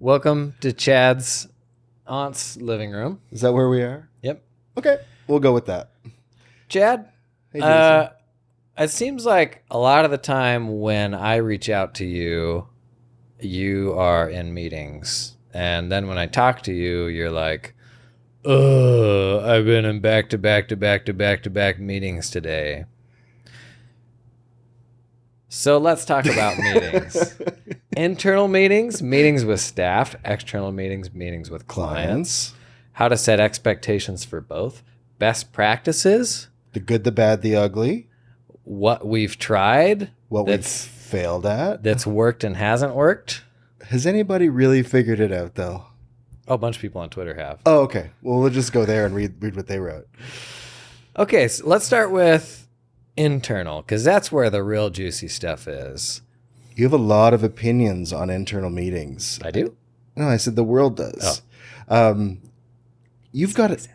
Welcome to Chad's aunt's living room. Is that where we are? Yep. Okay, we'll go with that. Chad, Hey, Jason. it seems like a lot of the time when I reach out to you, you are in meetings. And then when I talk to you, you're like, I've been in back-to-back meetings today. So let's talk about meetings. Internal meetings, meetings with staff, external meetings, meetings with clients, how to set expectations for both, best practices, The good, the bad, the ugly. what we've tried, What we've failed at. that's worked and hasn't worked. Has anybody really figured it out, though? Oh, a bunch of people on Twitter have. Oh, okay. Well, we'll just go there and read what they wrote. Okay, so let's start with internal, because that's where the real juicy stuff is. You have a lot of opinions on internal meetings. I do? No, I said the world does. You've got it.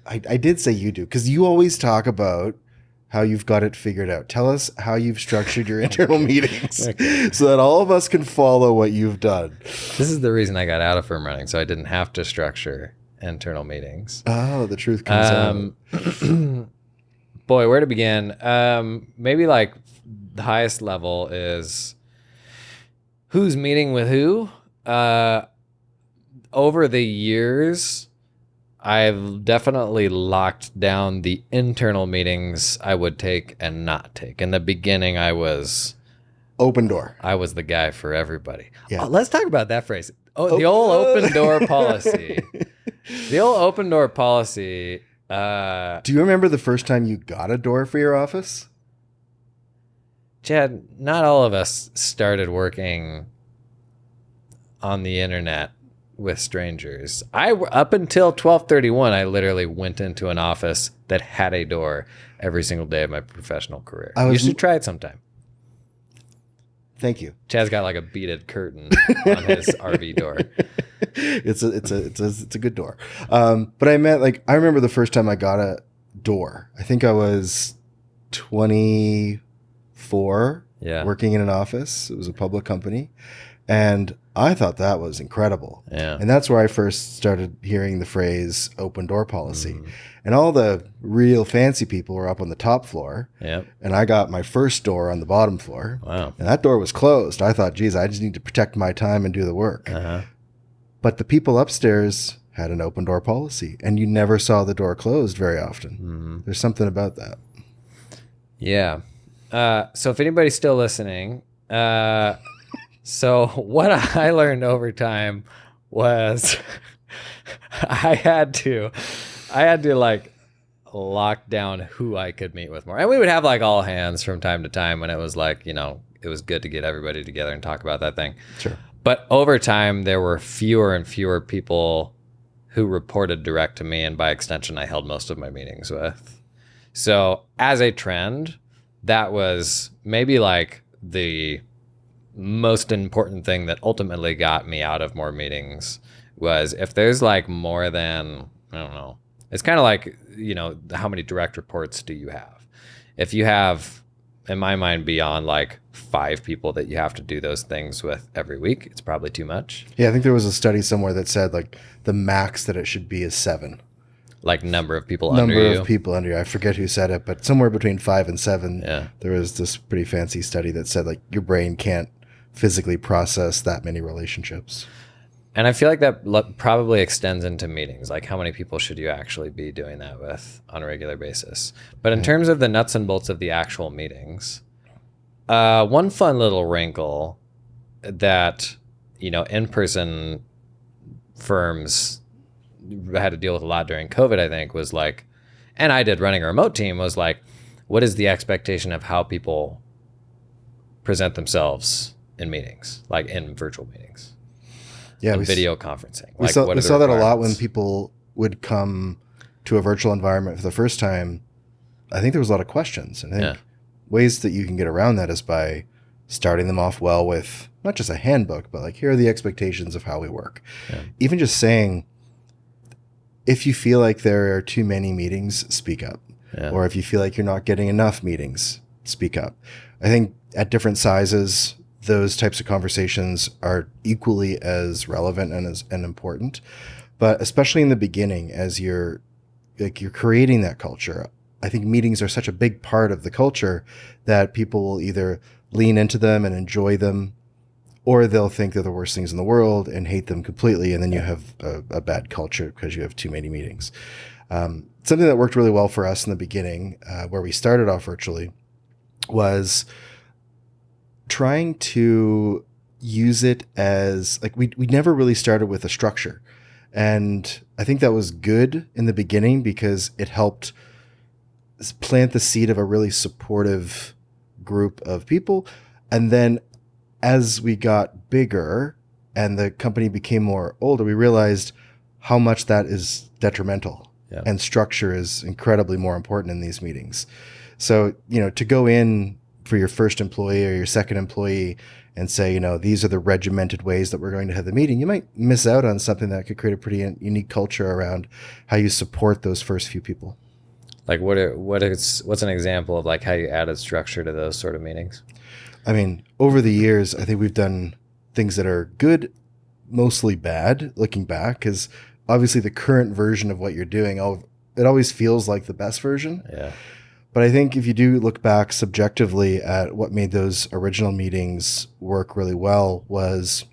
I did say you do, because you always talk about how you've got it figured out. Tell us how you've structured your internal meetings so that all of us can follow what you've done. This is the reason I got out of firm running, so I didn't have to structure internal meetings. Oh, the truth comes out. Boy, where to begin? Maybe like the highest level is who's meeting with who. Over the years, I've definitely locked down the internal meetings I would take and not take. In the beginning, I was Open door. the guy for everybody. Yeah. Oh, let's talk about that phrase. Oh, the old open door policy. The old open door policy. Do you remember the first time you got a door for your office? Chad, not all of us started working on the internet with strangers. Up until 12/31, I literally went into an office that had a door every single day of my professional career. You should try it sometime. Thank you. Chad's got like a beaded curtain on his RV door. It's a good door. But I remember the first time I got a door. I think I was 24, working in an office. It was a public company, and I thought that was incredible. Yeah. And that's where I first started hearing the phrase open door policy. And all the real fancy people were up on the top floor. Yep. And I got my first door on the bottom floor. Wow. And that door was closed. I thought, geez, I just need to protect my time and do the work. Uh-huh. But the people upstairs had an open door policy, and you never saw the door closed very often. There's something about that. Yeah. So if anybody's still listening, so what I learned over time was I had to like lock down who I could meet with more. And we would have like all hands from time to time when it was like, it was good to get everybody together and talk about that thing. Sure. But over time, there were fewer and fewer people who reported direct to me, and by extension, I held most of my meetings with. So as a trend, that was maybe like the most important thing that ultimately got me out of more meetings was if there's like more than, I don't know, it's kind of like, how many direct reports do you have? If you have, in my mind, beyond like 5 people that you have to do those things with every week, it's probably too much. Yeah, I think there was a study somewhere that said like the max that it should be is 7. Like number of people under you. Number of people under you. I forget who said it, but somewhere between 5 and 7, Yeah. there was this pretty fancy study that said like your brain can't physically process that many relationships. And I feel like that probably extends into meetings. Like how many people should you actually be doing that with on a regular basis? But in terms of the nuts and bolts of the actual meetings, one fun little wrinkle that, in-person firms had to deal with a lot during COVID, I think, was like, and I did running a remote team, was like, what is the expectation of how people present themselves in meetings, like in virtual meetings? Yeah, Video conferencing. We saw that a lot when people would come to a virtual environment for the first time. I think there was a lot of questions. And I think ways that you can get around that is by starting them off well with not just a handbook, but like, here are the expectations of how we work. Yeah. Even just saying, if you feel like there are too many meetings, speak up. Yeah. Or if you feel like you're not getting enough meetings, speak up. I think at different sizes, those types of conversations are equally as relevant and important. But especially in the beginning, as you're creating that culture, I think meetings are such a big part of the culture that people will either lean into them and enjoy them, or they'll think they're the worst things in the world and hate them completely. And then you have a bad culture because you have too many meetings. Something that worked really well for us in the beginning, where we started off virtually, was trying to use it as like, we never really started with a structure. And I think that was good in the beginning because it helped plant the seed of a really supportive group of people. And then as we got bigger and the company became more older, we realized how much that is detrimental. Yeah. And structure is incredibly more important in these meetings. So, to go in for your first employee or your second employee and say, these are the regimented ways that we're going to have the meeting, you might miss out on something that could create a pretty unique culture around how you support those first few people. Like what's an example of like how you added structure to those sort of meetings? I mean, over the years, I think we've done things that are good, mostly bad, looking back, because obviously the current version of what you're doing, it always feels like the best version. Yeah. But I think if you do look back subjectively at what made those original meetings work really well, was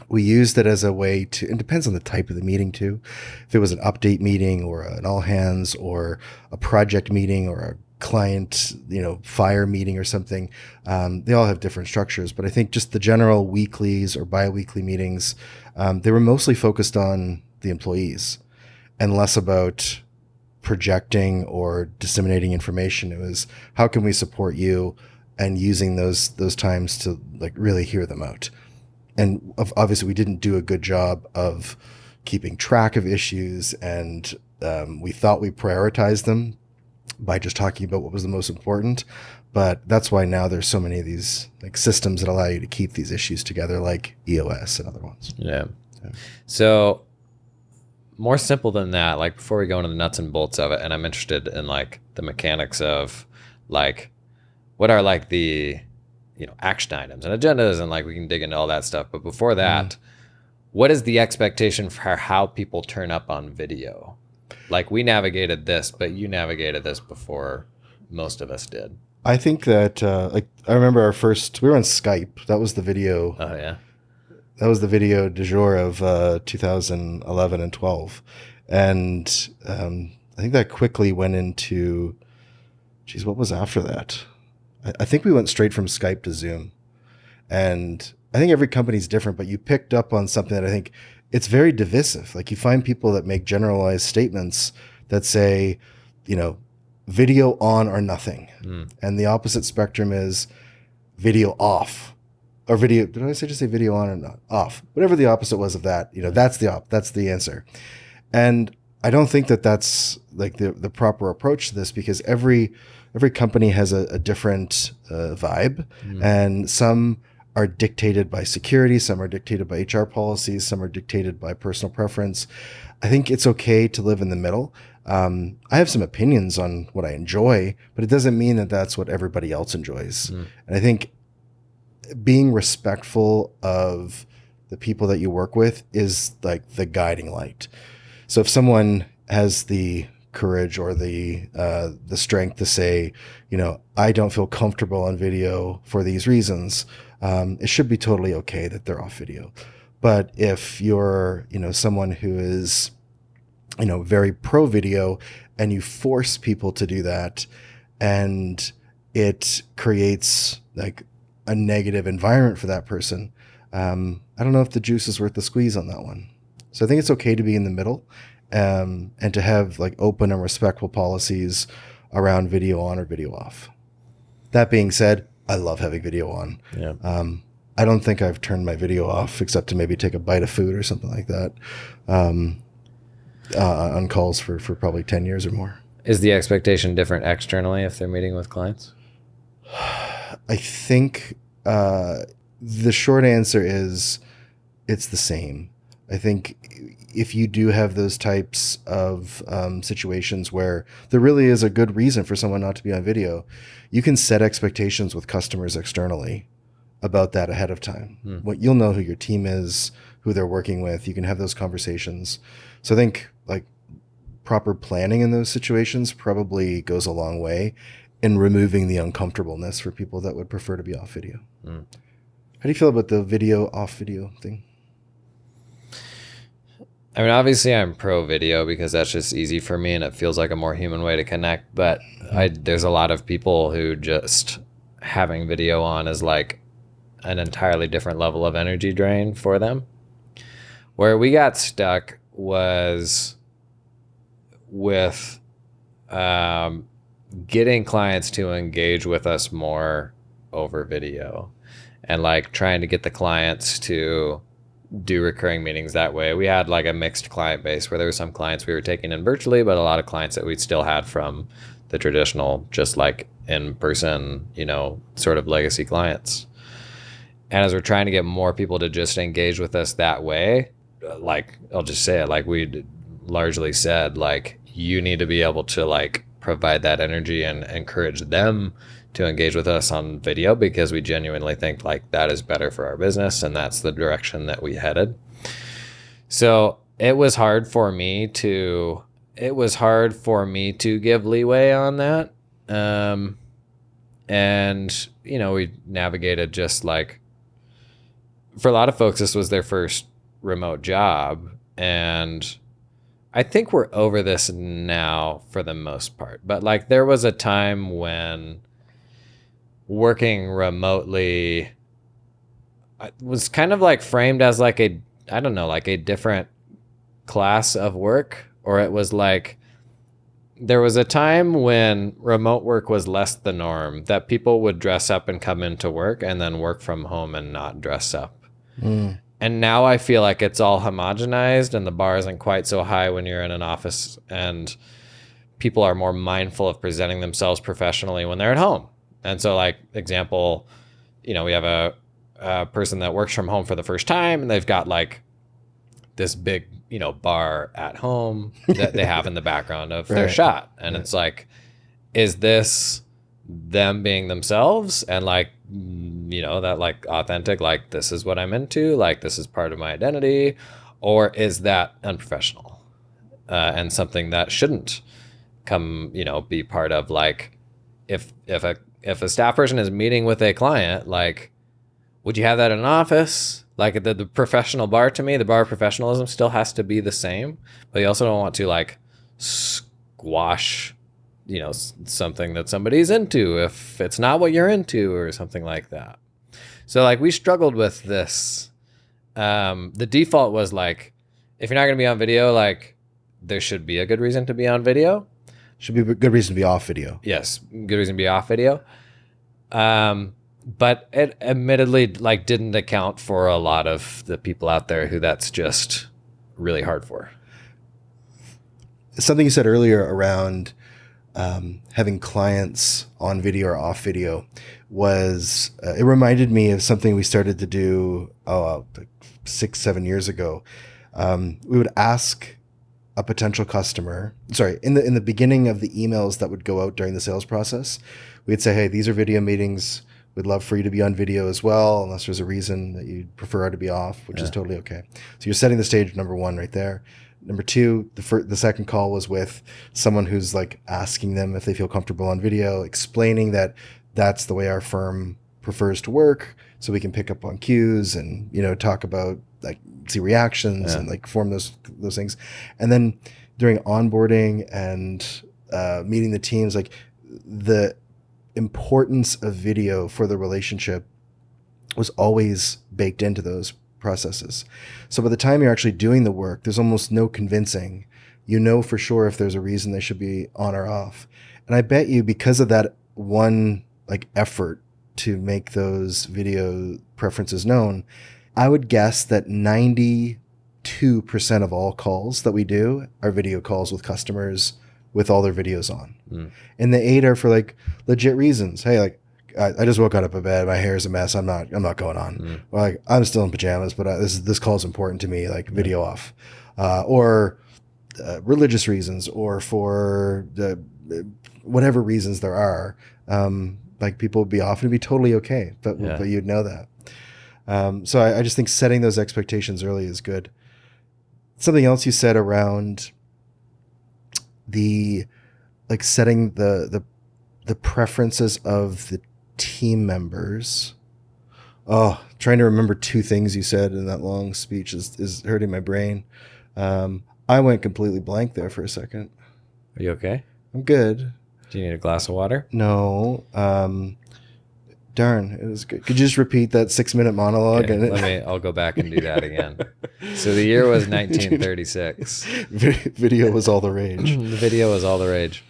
we used it as a way to, it depends on the type of the meeting too. If it was an update meeting or an all hands or a project meeting or a client, fire meeting or something, they all have different structures. But I think just the general weeklies or bi-weekly meetings, they were mostly focused on the employees and less about projecting or disseminating information. It was, how can we support you, and using those times to like really hear them out. And obviously we didn't do a good job of keeping track of issues, and we thought we prioritized them by just talking about what was the most important. But that's why now there's so many of these like systems that allow you to keep these issues together, like EOS and other ones. Yeah. So more simple than that, like before we go into the nuts and bolts of it, and I'm interested in like the mechanics of like what are like the action items and agendas, and like we can dig into all that stuff. But before that, what is the expectation for how people turn up on video? Like we navigated this, but you navigated this before most of us did. I think that I remember we were on Skype. That was the video. Oh yeah. That was the video du jour of 2011 and 12. And I think that quickly went into, what was after that? I think we went straight from Skype to Zoom. And I think every company's different, but you picked up on something that I think it's very divisive. Like you find people that make generalized statements that say, video on or nothing. And the opposite spectrum is video off. Or video, did I just say video on or not? Off. Whatever the opposite was of that, that's the answer. And I don't think that that's like the proper approach to this, because every company has a different vibe, and some are dictated by security, some are dictated by HR policies, some are dictated by personal preference. I think it's okay to live in the middle. I have some opinions on what I enjoy, but it doesn't mean that that's what everybody else enjoys. And I think being respectful of the people that you work with is like the guiding light. So if someone has the courage or the strength to say, I don't feel comfortable on video for these reasons, it should be totally okay that they're off video. But if you're, someone who is, very pro video, and you force people to do that, and it creates like a negative environment for that person, I don't know if the juice is worth the squeeze on that one. So I think it's okay to be in the middle, and to have like open and respectful policies around video on or video off. That being said, I love having video on. Yeah. I don't think I've turned my video off except to maybe take a bite of food or something like that, on calls for probably 10 years or more. Is the expectation different externally if they're meeting with clients? I think the short answer is it's the same. I think if you do have those types of situations where there really is a good reason for someone not to be on video, you can set expectations with customers externally about that ahead of time. What you'll know who your team is, who they're working with. You can have those conversations. So I think like proper planning in those situations probably goes a long way in removing the uncomfortableness for people that would prefer to be off video. How do you feel about the video off video thing? I mean, obviously I'm pro video because that's just easy for me and it feels like a more human way to connect. But there's a lot of people who just having video on is like an entirely different level of energy drain for them. Where we got stuck was with getting clients to engage with us more over video and like trying to get the clients to do recurring meetings that way. We had like a mixed client base where there were some clients we were taking in virtually, but a lot of clients that we still had from the traditional, just like in person, you know, sort of legacy clients. And as we're trying to get more people to just engage with us that way, like, I'll just say it, like we largely said, like, you need to be able to like provide that energy and encourage them to engage with us on video because we genuinely think like that is better for our business and that's the direction that we headed. So it was hard for me to give leeway on that. And you know, we navigated just like, for a lot of folks, this was their first remote job. And I think we're over this now for the most part, but like there was a time when working remotely was kind of like framed as like a, I don't know, like a different class of work, or it was like, there was a time when remote work was less the norm, that people would dress up and come into work and then work from home and not dress up. And now I feel like it's all homogenized and the bar isn't quite so high when you're in an office and people are more mindful of presenting themselves professionally when they're at home. And so like example, you know, we have a person that works from home for the first time and they've got like this big, you know, bar at home that they have in the background of their shot. And it's like, is this them being themselves and like, you know, that like authentic, like this is what I'm into, like this is part of my identity, or is that unprofessional and something that shouldn't come, you know, be part of like, if a staff person is meeting with a client, like, would you have that in an office? Like the professional bar, to me, the bar of professionalism still has to be the same, but you also don't want to like squash, you know, something that somebody's into if it's not what you're into or something like that. So like we struggled with this. The default was like, if you're not going to be on video, like there should be a good reason to be on video. Should be a good reason to be off video. Yes, good reason to be off video. But it admittedly like didn't account for a lot of the people out there who that's just really hard for. Something you said earlier around having clients on video or off video was, it reminded me of something we started to do, like 6-7 years ago. We would ask a potential customer, in the beginning of the emails that would go out during the sales process, we'd say, hey, these are video meetings. We'd love for you to be on video as well, unless there's a reason that you'd prefer to be off, which is totally okay. So you're setting the stage, number one, right there. Number two, the second call was with someone who's like asking them if they feel comfortable on video, explaining that that's the way our firm prefers to work, so we can pick up on cues and, you know, talk about like see reactions and like form those things. And then during onboarding and meeting the teams, like the importance of video for the relationship was always baked into those processes. So by the time you're actually doing the work, there's almost no convincing. You know for sure if there's a reason they should be on or off. And I bet you because of that one like effort to make those video preferences known, I would guess that 92% of all calls that we do are video calls with customers with all their videos on. And the 8 are for like legit reasons. Hey, like I just woke out of bed, my hair is a mess. I'm not going on. Or like I'm still in pajamas, but this call is important to me. Like video off, or religious reasons, or for whatever reasons there are. Like people would be off and it'd be totally okay, but you'd know that. So I just think setting those expectations early is good. Something else you said around the like setting the preferences of the team members. Oh, trying to remember two things you said in that long speech is hurting my brain. I went completely blank there for a second. Are you okay? I'm good. Do you need a glass of water? No. Darn, it was good. Could you just repeat that 6-minute monologue? Okay, I'll go back and do that again. So the year was 1936. Video was all the rage. The video was all the rage.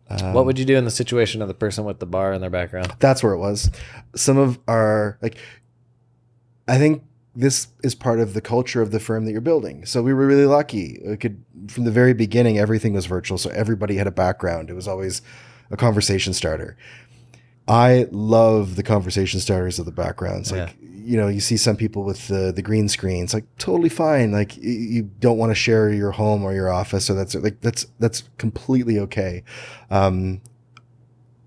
What would you do in the situation of the person with the bar in their background? That's where it was. Some of our, like, I think this is part of the culture of the firm that you're building. So we were really lucky. We could, from the very beginning, everything was virtual. So everybody had a background. It was always a conversation starter. I love the conversation starters of the backgrounds. Like, you see some people with the green screens, like totally fine. Like you don't want to share your home or your office. So that's completely okay. I mean,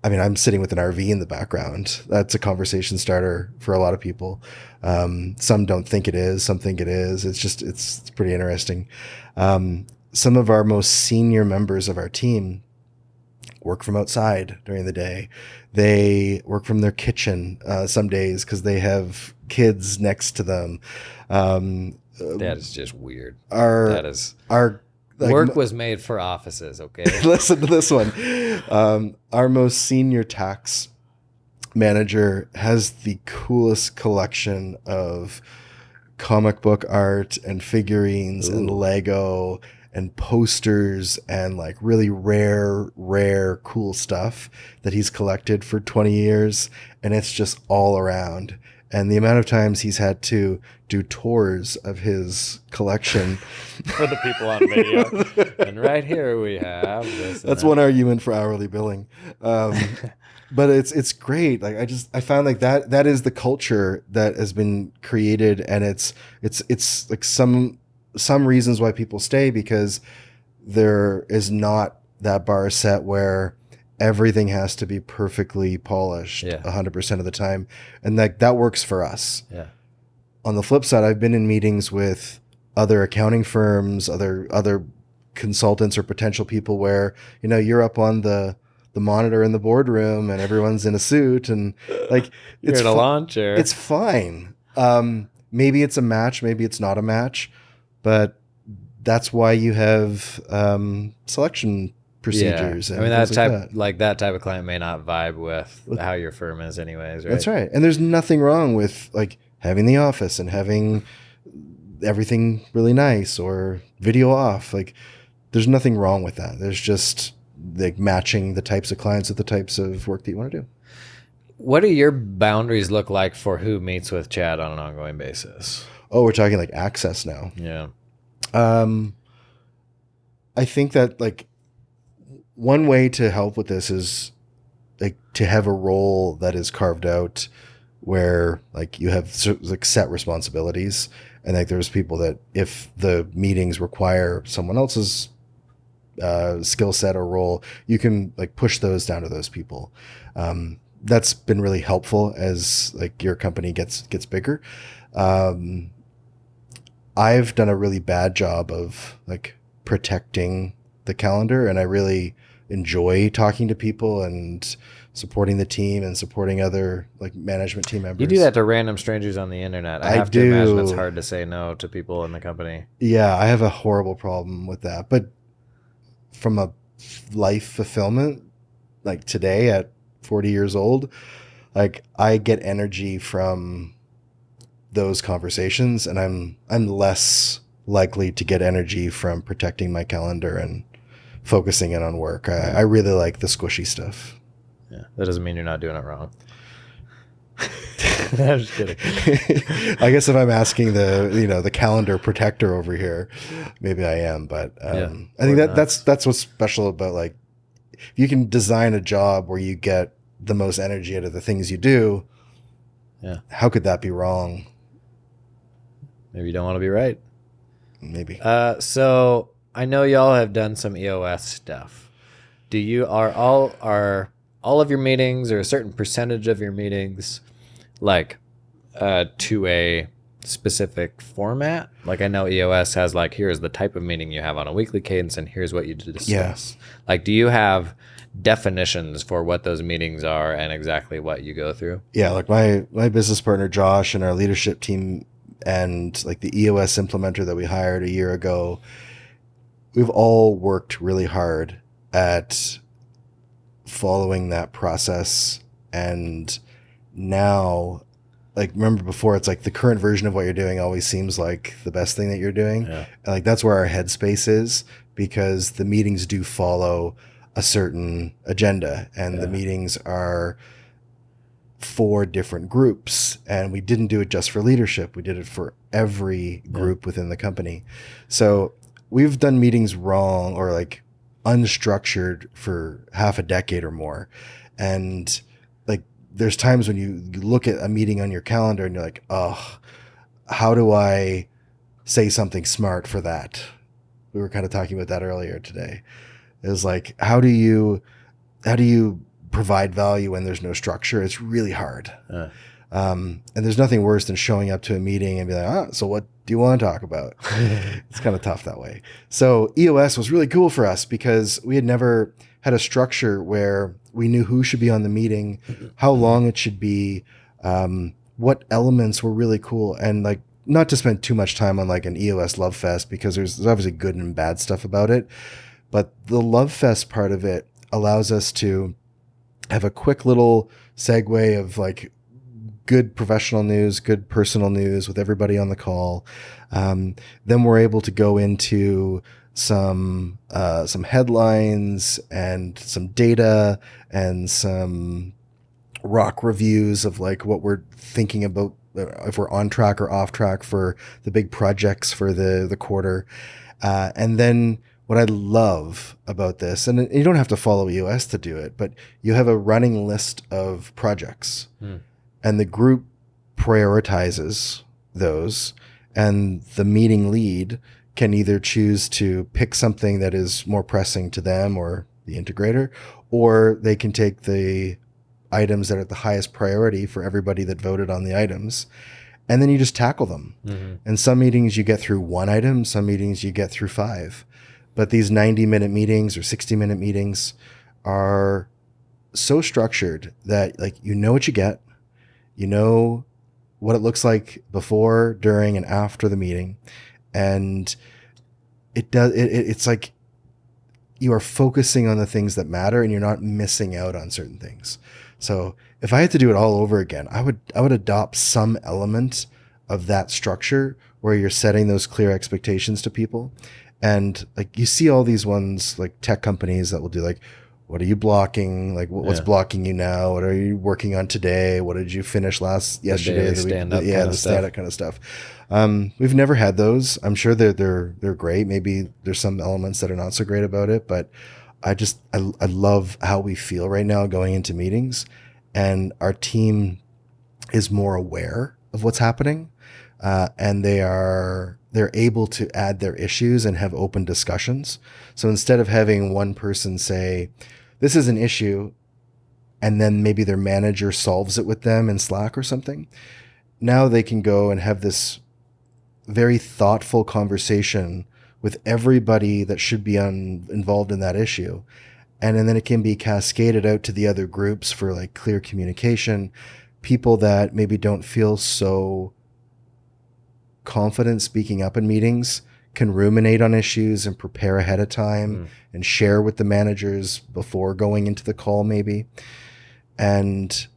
I'm sitting with an RV in the background. That's a conversation starter for a lot of people. Some don't think it is. Some think it is. It's pretty interesting. Some of our most senior members of our team work from outside during the day. They work from their kitchen some days because they have kids next to them. That is just weird. Work was made for offices, okay? Listen to this one. Our most senior tax manager has the coolest collection of comic book art and figurines and Lego and posters and like really rare, cool stuff that he's collected for 20 years. And it's just all around. And the amount of times he's had to do tours of his collection for the people on video. And right here we have this. That's one argument for hourly billing. But it's great. Like I found like that is the culture that has been created, and it's like some reasons why people stay, because there is not that bar set where everything has to be perfectly polished 100% of the time. And that works for us. Yeah. On the flip side, I've been in meetings with other accounting firms, other consultants or potential people where, you're up on the monitor in the boardroom and everyone's in a suit and like it's in a lawn chair. It's fine. Maybe it's a match, maybe it's not a match, but that's why you have selection procedures. Yeah. I mean, that type of client may not vibe with how your firm is anyways, right? That's right. And there's nothing wrong with like having the office and having everything really nice or video off. Like there's nothing wrong with that. There's just like matching the types of clients with the types of work that you want to do. What do your boundaries look like for who meets with Chad on an ongoing basis? Oh, we're talking like access now. Yeah. I think that like one way to help with this is like to have a role that is carved out where like you have like set responsibilities, and like there's people that if the meetings require someone else's skill set or role, you can like push those down to those people. That's been really helpful as like your company gets bigger. I've done a really bad job of like protecting the calendar, and I really enjoy talking to people and supporting the team and supporting other like management team members. You do that to random strangers on the internet. I have to imagine it's hard to say no to people in the company. Yeah, I have a horrible problem with that. But from a life fulfillment, like today at 40 years old, like I get energy from those conversations, and I'm less likely to get energy from protecting my calendar and focusing in on work. I really like the squishy stuff. Yeah, that doesn't mean you're not doing it wrong. I'm just kidding. I guess if I'm asking the calendar protector over here, maybe I am. But I think that's what's special about like if you can design a job where you get the most energy out of the things you do. Yeah, how could that be wrong? Maybe you don't want to be right. Maybe. So I know y'all have done some EOS stuff. Are all of your meetings or a certain percentage of your meetings like to a specific format? Like I know EOS has like, here's the type of meeting you have on a weekly cadence and here's what you discuss. Yeah. Like, do you have definitions for what those meetings are and exactly what you go through? Yeah, like my business partner Josh and our leadership team and like the EOS implementer that we hired a year ago, we've all worked really hard at following that process. And now, like, remember before, it's like the current version of what you're doing always seems like the best thing that you're doing. Yeah. And like that's where our headspace is, because the meetings do follow a certain agenda, and the meetings are for different groups. And we didn't do it just for leadership. We did it for every group within the company. So we've done meetings wrong or like unstructured for half a decade or more. And like, there's times when you look at a meeting on your calendar and you're like, oh, how do I say something smart for that? We were kind of talking about that earlier today. It was like, how do you provide value when there's no structure? It's really hard. And there's nothing worse than showing up to a meeting and be like, so what do you want to talk about? It's kind of tough that way. So EOS was really cool for us because we had never had a structure where we knew who should be on the meeting, how long it should be, what elements were really cool, and like not to spend too much time on like an EOS Love Fest, because there's obviously good and bad stuff about it. But the Love Fest part of it allows us to have a quick little segue of like good professional news, good personal news with everybody on the call. Then we're able to go into some headlines and some data and some rock reviews of like what we're thinking about, if we're on track or off track for the big projects for the quarter. And then what I love about this, and you don't have to follow EOS to do it, but you have a running list of projects and the group prioritizes those, and the meeting lead can either choose to pick something that is more pressing to them or the integrator, or they can take the items that are at the highest priority for everybody that voted on the items, and then you just tackle them. And some meetings you get through one item, some meetings you get through 5. But these 90-minute meetings or 60-minute meetings are so structured that like you know what you get, you know what it looks like before, during, and after the meeting, and it's like you are focusing on the things that matter and you're not missing out on certain things. So if I had to do it all over again, I would adopt some element of that structure where you're setting those clear expectations to people. And like you see all these ones like tech companies that will do like, what are you blocking? Like what's blocking you now? What are you working on today? What did you finish yesterday? The stand-up kind of stuff. We've never had those. I'm sure they're great. Maybe there's some elements that are not so great about it, but I love how we feel right now going into meetings, and our team is more aware of what's happening, and they're able to add their issues and have open discussions. So instead of having one person say, this is an issue, and then maybe their manager solves it with them in Slack or something, now they can go and have this very thoughtful conversation with everybody that should be involved in that issue. And then it can be cascaded out to the other groups for like clear communication. People that maybe don't feel so confident speaking up in meetings can ruminate on issues and prepare ahead of time and share with the managers before going into the call maybe. And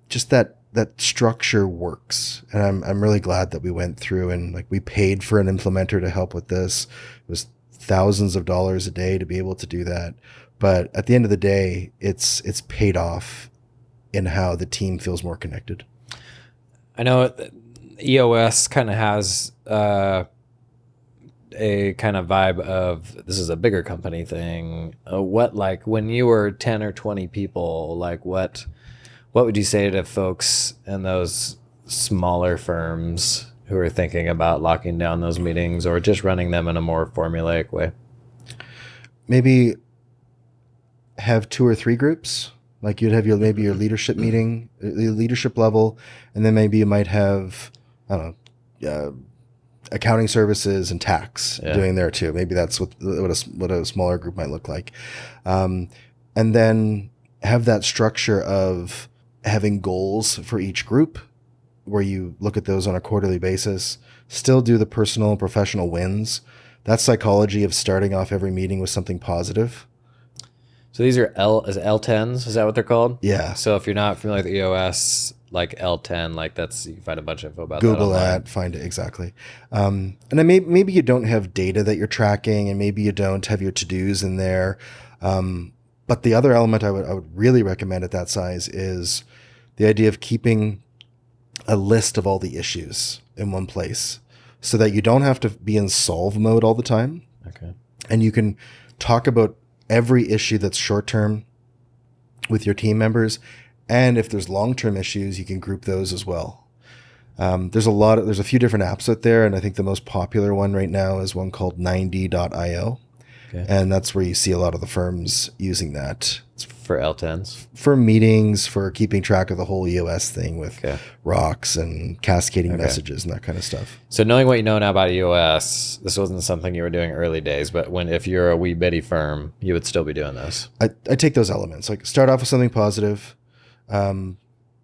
just that structure works. And I'm really glad that we went through and like we paid for an implementer to help with this. It was thousands of dollars a day to be able to do that. But at the end of the day, it's paid off in how the team feels more connected. I know EOS kind of has a kind of vibe of this is a bigger company thing. What, like when you were 10 or 20 people, like what would you say to folks in those smaller firms who are thinking about locking down those meetings or just running them in a more formulaic way? Maybe have 2 or 3 groups Like you'd have maybe your leadership meeting, the leadership level, and then maybe you might have, I don't know, accounting services and tax doing there too. Maybe that's what a smaller group might look like. And then have that structure of having goals for each group where you look at those on a quarterly basis, still do the personal and professional wins. That psychology of starting off every meeting with something positive. So these are L10s, is that what they're called? Yeah. So if you're not familiar with EOS, like L10, like that's, you can find a bunch of info about Google that. That, find it, exactly. And then maybe you don't have data that you're tracking, and maybe you don't have your to-dos in there. But the other element I would really recommend at that size is the idea of keeping a list of all the issues in one place so that you don't have to be in solve mode all the time. Okay. And you can talk about every issue that's short-term with your team members. And if there's long-term issues, you can group those as well. There's a few different apps out there. And I think the most popular one right now is one called 90.io. Okay. And that's where you see a lot of the firms using that. It's for L10s? For meetings, for keeping track of the whole EOS thing with rocks and cascading messages and that kind of stuff. So knowing what you know now about EOS, this wasn't something you were doing early days, but if you're a wee bitty firm, you would still be doing this. I take those elements. Like start off with something positive,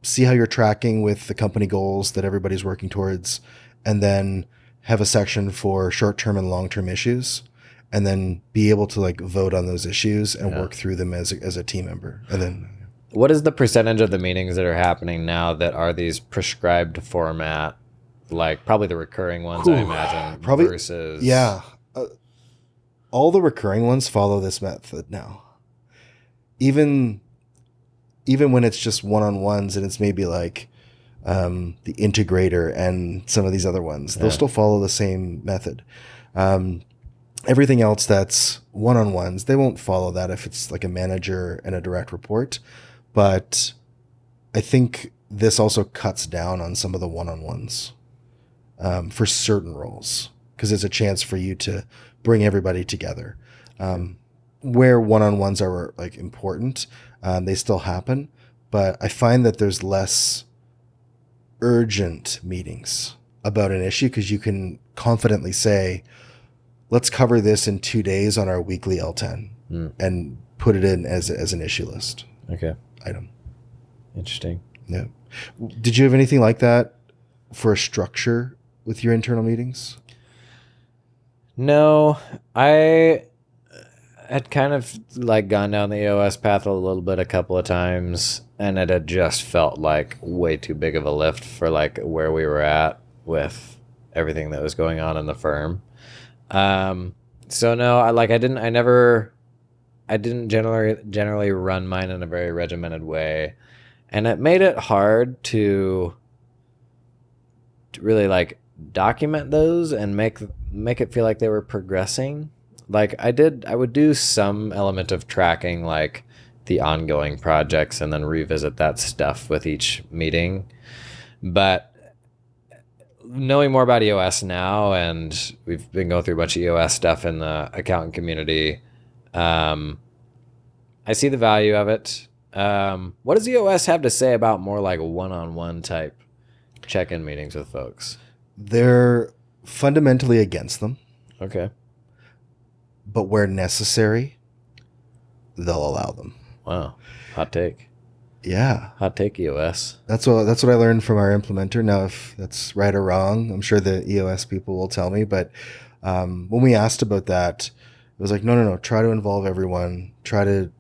see how you're tracking with the company goals that everybody's working towards, and then have a section for short-term and long-term issues. And then be able to like vote on those issues and work through them as a team member. And then, what is the percentage of the meetings that are happening now that are these prescribed format, like probably the recurring ones, I imagine, versus all the recurring ones follow this method now. Even when it's just one-on-ones and it's maybe like the integrator and some of these other ones, they'll still follow the same method. Everything else that's one-on-ones, they won't follow that if it's like a manager and a direct report. But I think this also cuts down on some of the one-on-ones for certain roles, because it's a chance for you to bring everybody together. Where one-on-ones are like important, they still happen, but I find that there's less urgent meetings about an issue because you can confidently say, let's cover this in 2 days on our weekly L10 and put it in as an issue list. Okay. Item. Interesting. Yeah. Did you have anything like that for a structure with your internal meetings? No, I had kind of like gone down the EOS path a little bit a couple of times, and it had just felt like way too big of a lift for like where we were at with everything that was going on in the firm. So no, I didn't generally run mine in a very regimented way, and it made it hard to really like document those and make it feel like they were progressing. Like I would do some element of tracking, like the ongoing projects, and then revisit that stuff with each meeting. But knowing more about EOS now, and we've been going through a bunch of EOS stuff in the accountant community, I see the value of it. What does EOS have to say about more like one-on-one type check-in meetings with folks? They're fundamentally against them. Okay. But where necessary, they'll allow them. Wow. Hot take. Yeah. Hot take, EOS. That's what I learned from our implementer. Now, if that's right or wrong, I'm sure the EOS people will tell me. But when we asked about that, it was like, no. Try to involve everyone. Try to,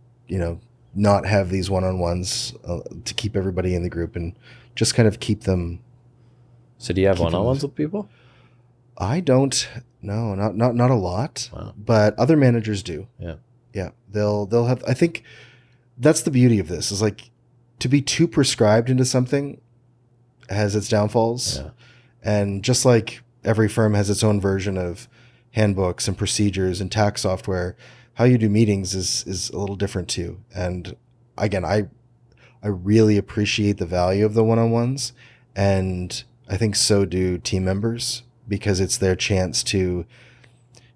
not have these one-on-ones to keep everybody in the group and just kind of keep them. So do you have one-on-ones with people? I don't. No, not a lot. Wow. But other managers do. Yeah. Yeah. They'll have. I think that's the beauty of this. Is like, to be too prescribed into something has its downfalls. Yeah. And just like every firm has its own version of handbooks and procedures and tax software, how you do meetings is a little different too. And again, I really appreciate the value of the one-on-ones, and I think so do team members, because it's their chance to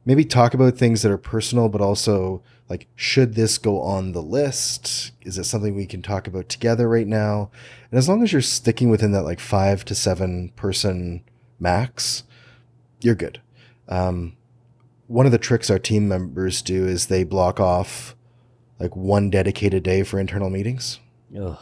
maybe talk about things that are personal, but also like, should this go on the list? Is it something we can talk about together right now? And as long as you're sticking within that like 5 to 7 person max, you're good. One of the tricks our team members do is they block off like one dedicated day for internal meetings. Ugh.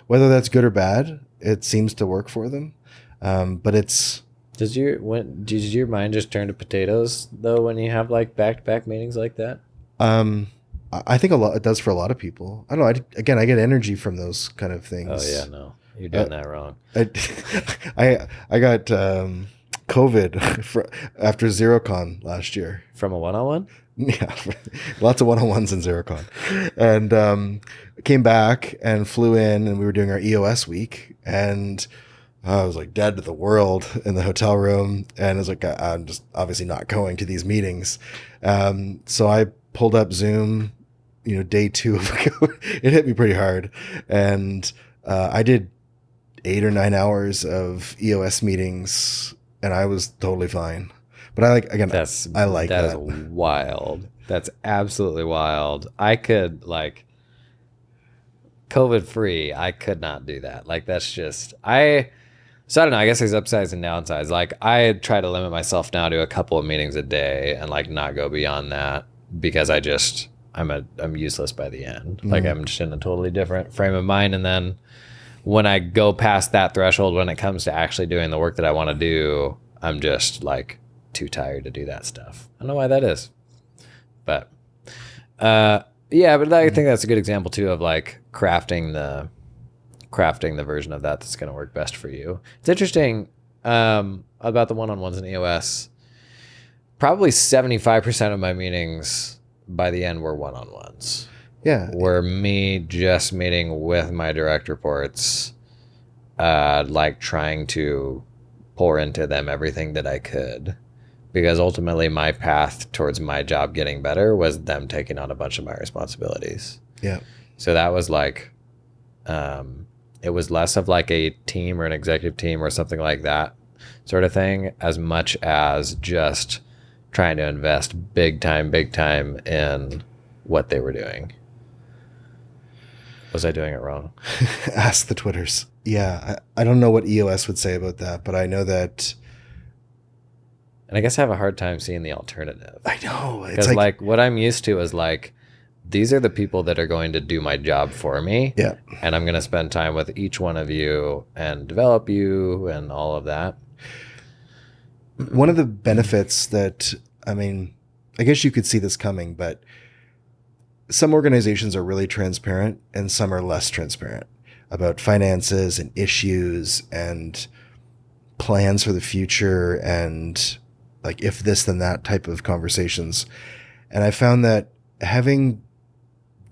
Whether that's good or bad, it seems to work for them. But it's... Does your mind just turn to potatoes though when you have like back-to-back meetings like that? I think it does for a lot of people. I don't know. I get energy from those kind of things. Oh yeah, no, you're doing that wrong. I got COVID after Xerocon last year. From a one-on-one? Yeah, lots of one-on-ones in Xerocon. And came back and flew in, and we were doing our EOS week, and I was like dead to the world in the hotel room, and I was like, I'm just obviously not going to these meetings. So I pulled up Zoom, day 2 of COVID. It hit me pretty hard, and I did 8 or 9 hours of EOS meetings, and I was totally fine. But I like that. Is wild. That's absolutely wild. I could COVID free. I could not do that. Like that's just So I don't know. I guess there's upsides and downsides. Like I try to limit myself now to a couple of meetings a day and like not go beyond that because I'm useless by the end. Mm-hmm. Like I'm just in a totally different frame of mind. And then when I go past that threshold, when it comes to actually doing the work that I want to do, I'm just like too tired to do that stuff. I don't know why that is, but yeah, but I think that's a good example too of like crafting the version of that that's going to work best for you. It's interesting about the one-on-ones in EOS. Probably 75% of my meetings by the end were one-on-ones. Yeah, were me just meeting with my direct reports, like trying to pour into them everything that I could. Because ultimately my path towards my job getting better was them taking on a bunch of my responsibilities. Yeah. So that was like, it was less of like a team or an executive team or something like that sort of thing, as much as just trying to invest big time in what they were doing. Was I doing it wrong? Ask the Twitters. Yeah. I don't know what EOS would say about that, but I know that. And I guess I have a hard time seeing the alternative. I know. Because like what I'm used to is like, these are the people that are going to do my job for me. Yeah. And I'm going to spend time with each one of you and develop you and all of that. One of the benefits that, I guess you could see this coming, but some organizations are really transparent and some are less transparent about finances and issues and plans for the future and like if this then that type of conversations. And I found that having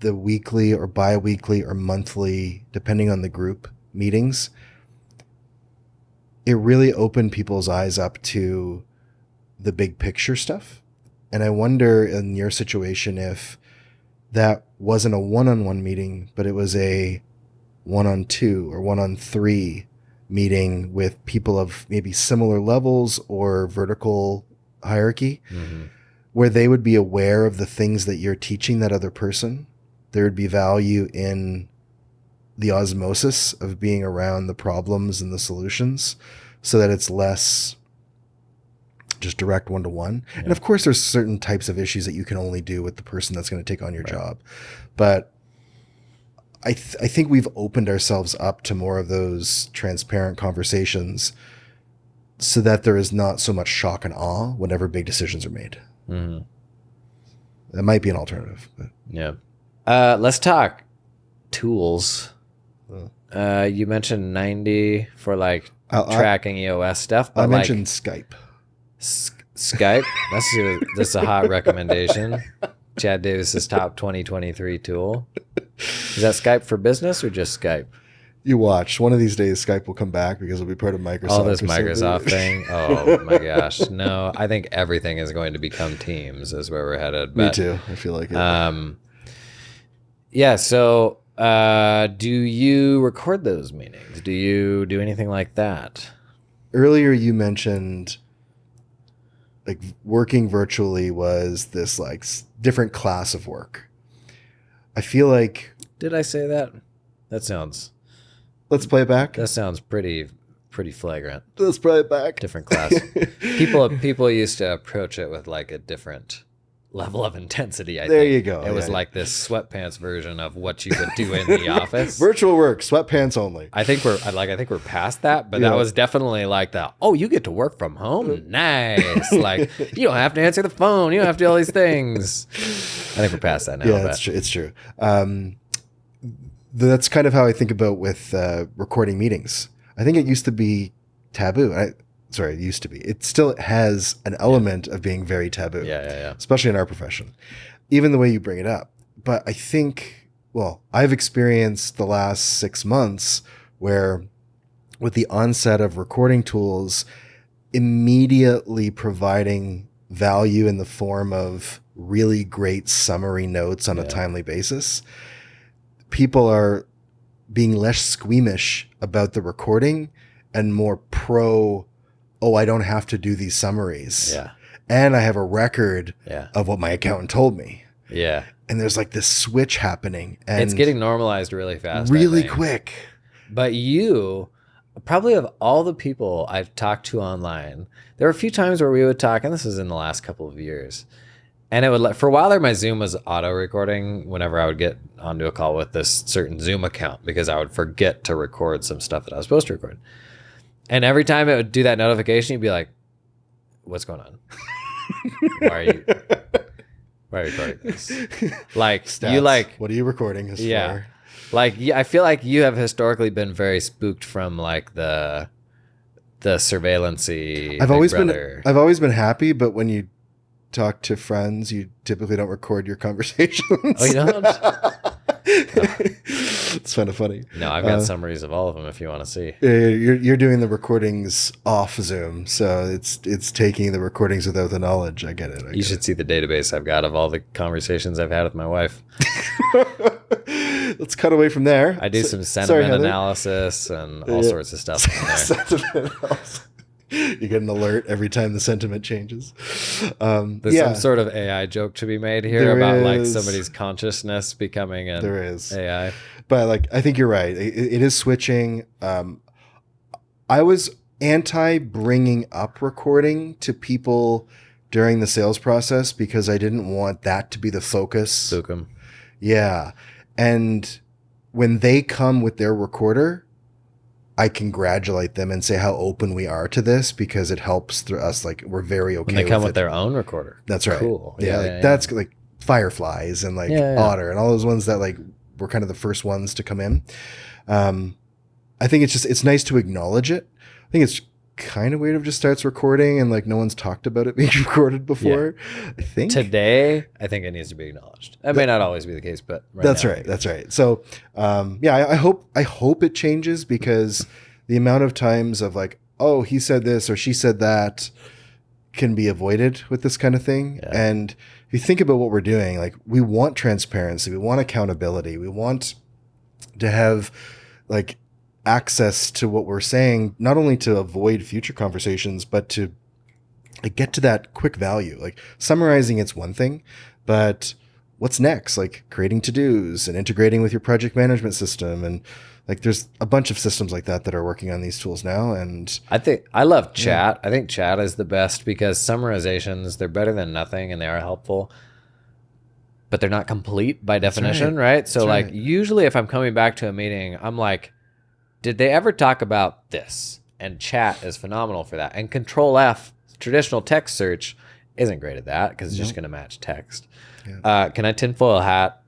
the weekly or bi-weekly or monthly, depending on the group, meetings, it really opened people's eyes up to the big picture stuff. And I wonder in your situation if that wasn't a one-on-one meeting, but it was a one-on-two or one-on-three meeting with people of maybe similar levels or vertical hierarchy, where they would be aware of the things that you're teaching that other person. There would be value in the osmosis of being around the problems and the solutions so that it's less just direct one-to-one. Yeah. And of course, there's certain types of issues that you can only do with the person that's going to take on your job. But I think we've opened ourselves up to more of those transparent conversations so that there is not so much shock and awe whenever big decisions are made. Mm-hmm. That might be an alternative. But. Yeah. Let's talk tools. You mentioned 90 for like tracking EOS stuff. But I mentioned Skype. Skype? That's a hot recommendation. Chad Davis's top 2023 tool. Is that Skype for business or just Skype? You watch. One of these days, Skype will come back because it'll be part of Microsoft. Oh, this Microsoft thing? Oh, my gosh. No, I think everything is going to become Teams is where we're headed. But, me too. I feel like it. Yeah, so do you record those meetings? Do you do anything like that? Earlier, you mentioned like working virtually was this like different class of work. I feel like, Did I say that? That sounds let's play it back. pretty flagrant. Let's play it back. Different class. People used to approach it with like a different level of intensity. I There think. you go. It was Yeah. like this sweatpants version of what you would do in the office. Virtual work, sweatpants only. I think we're past that, but Yeah. that was definitely like the, oh, you get to work from home? Nice. Like, you don't have to answer the phone. You don't have to do all these things. I think we're past that now. Yeah, but it's true. That's kind of how I think about with recording meetings. I think it used to be taboo. It used to be. It still has an element of being very taboo. Yeah. Especially in our profession, even the way you bring it up. But I think, well, I've experienced the last 6 months where with the onset of recording tools immediately providing value in the form of really great summary notes on a timely basis, people are being less squeamish about the recording and more pro, oh, I don't have to do these summaries. Yeah. And I have a record Yeah. of what my accountant told me. Yeah. And there's like this switch happening. And It's getting normalized really fast. I really think. quick. But you, probably of all the people I've talked to online, there were a few times where we would talk, and this is in the last couple of years. And it would, for a while there, my Zoom was auto recording whenever I would get onto a call with this certain Zoom account because I would forget to record some stuff that I was supposed to record. And every time it would do that notification, you'd be like, what's going on? Why are you recording this? Like, Stats. you like, What are you recording this for? like, yeah, I feel like you have historically been very spooked from like the surveillance-y I've Big always been happy, but when you talk to friends, you typically don't record your conversations. Oh, you don't? It's kind of funny. No, I've got summaries of all of them if you want to see. You're doing the recordings off Zoom, so it's taking the recordings without the knowledge. I get it. You should see the database I've got of all the conversations I've had with my wife. Let's cut away from there. I do some sentiment analysis and all sorts of stuff in there. Sentiment analysis. You get an alert every time the sentiment changes. There's some sort of AI joke to be made here There about like is. somebody's consciousness becoming an There is. AI. But like, I think you're right. It is switching. I was anti bringing up recording to people during the sales process because I didn't want that to be the focus. Spook 'em. Yeah. And when they come with their recorder, I congratulate them and say how open we are to this because it helps through us. Like, we're very okay When they come with with their own recorder. That's right. Cool. Yeah, that's like Fireflies and like Otter and all those ones that like were kind of the first ones to come in. I think it's nice to acknowledge it. I think it's kind of weird if it just starts recording and like no one's talked about it being recorded before. I think Today, I think it needs to be acknowledged. That may not always be the case, but that's right. That's right. So, I hope it changes because the amount of times of like, oh, he said this or she said that can be avoided with this kind of thing. Yeah. And if you think about what we're doing, like we want transparency, we want accountability, we want to have like access to what we're saying, not only to avoid future conversations, but to like get to that quick value. Like summarizing, it's one thing, but what's next? Like creating to-dos and integrating with your project management system. And like, there's a bunch of systems like that are working on these tools now. And I think I love chat. I think chat is the best because summarizations, they're better than nothing and they are helpful, but they're not complete by definition, right? So like usually if I'm coming back to a meeting, I'm like, did they ever talk about this? And chat is phenomenal for that. And Control F, traditional text search, isn't great at that because it's just going to match text. Yeah. Can I tinfoil hat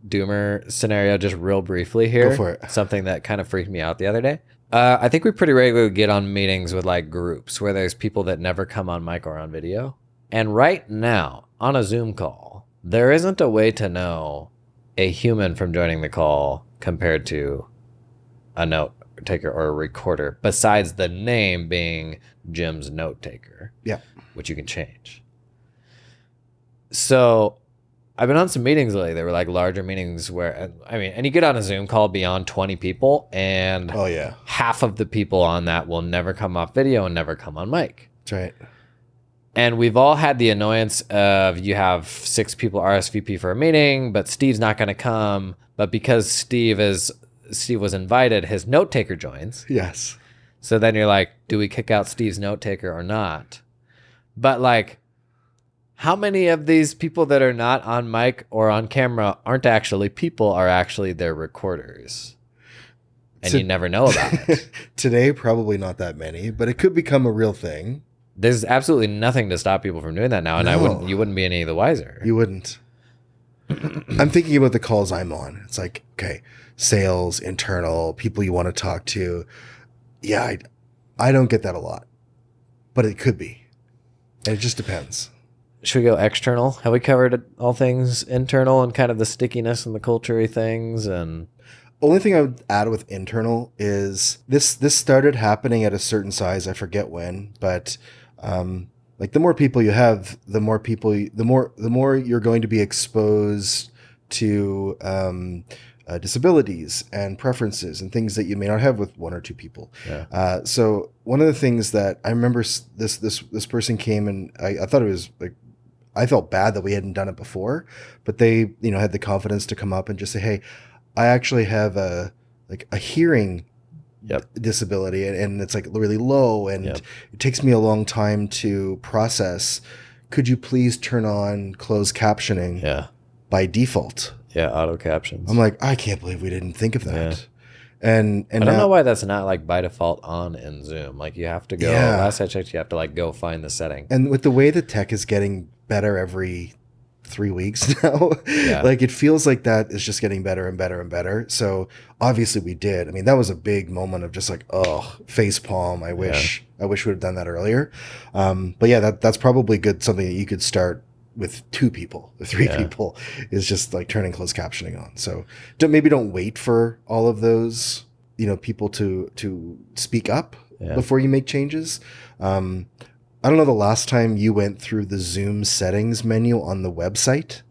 Doomer scenario just real briefly here? Go for it. Something that kind of freaked me out the other day. I think we pretty regularly get on meetings with like groups where there's people that never come on mic or on video. And right now on a Zoom call, there isn't a way to know a human from joining the call compared to a note taker or a recorder, besides the name being Jim's note taker. Yeah. Which you can change. So I've been on some meetings lately. They were like larger meetings where, and you get on a Zoom call beyond 20 people and oh yeah, half of the people on that will never come off video and never come on mic. that's right. And we've all had the annoyance of you have 6 people RSVP for a meeting, but Steve's not going to come. But because Steve was invited, his note taker joins. Yes. So then you're like, do we kick out Steve's note taker or not? But like, how many of these people that are not on mic or on camera aren't actually people, are actually their recorders? And you never know about it. Today, probably not that many, but it could become a real thing. There's absolutely nothing to stop people from doing that now, and you wouldn't be any the wiser. You wouldn't. I'm thinking about the calls I'm on. It's like, okay, sales, internal, people you want to talk to. Yeah, I don't get that a lot, but it could be. And it just depends. Should we go external? Have we covered all things internal and kind of the stickiness and the culture-y things? And only thing I would add with internal is this started happening at a certain size. I forget when, but like the more people you have, the more you're going to be exposed to disabilities and preferences and things that you may not have with 1 or 2 people. Yeah. So one of the things that I remember, this person came, and I thought it was like, I felt bad that we hadn't done it before, but they, had the confidence to come up and just say, hey, I actually have a hearing disability, and it's like really low, and it takes me a long time to process. Could you please turn on closed captioning by default? Yeah, auto captions. I'm like, I can't believe we didn't think of that. Yeah. And I don't know why that's not like by default on in Zoom. Like you have to go, last I checked, you have to like go find the setting. And with the way the tech is getting better every 3 weeks now, like it feels like that is just getting better and better and better. So obviously we did. I mean, that was a big moment of just like, oh, face palm. I wish we would have done that earlier. But yeah, that's probably good. Something that you could start with 2 people, 3 people, is just like turning closed captioning on. So maybe don't wait for all of those, people to speak up before you make changes. I don't know the last time you went through the Zoom settings menu on the website.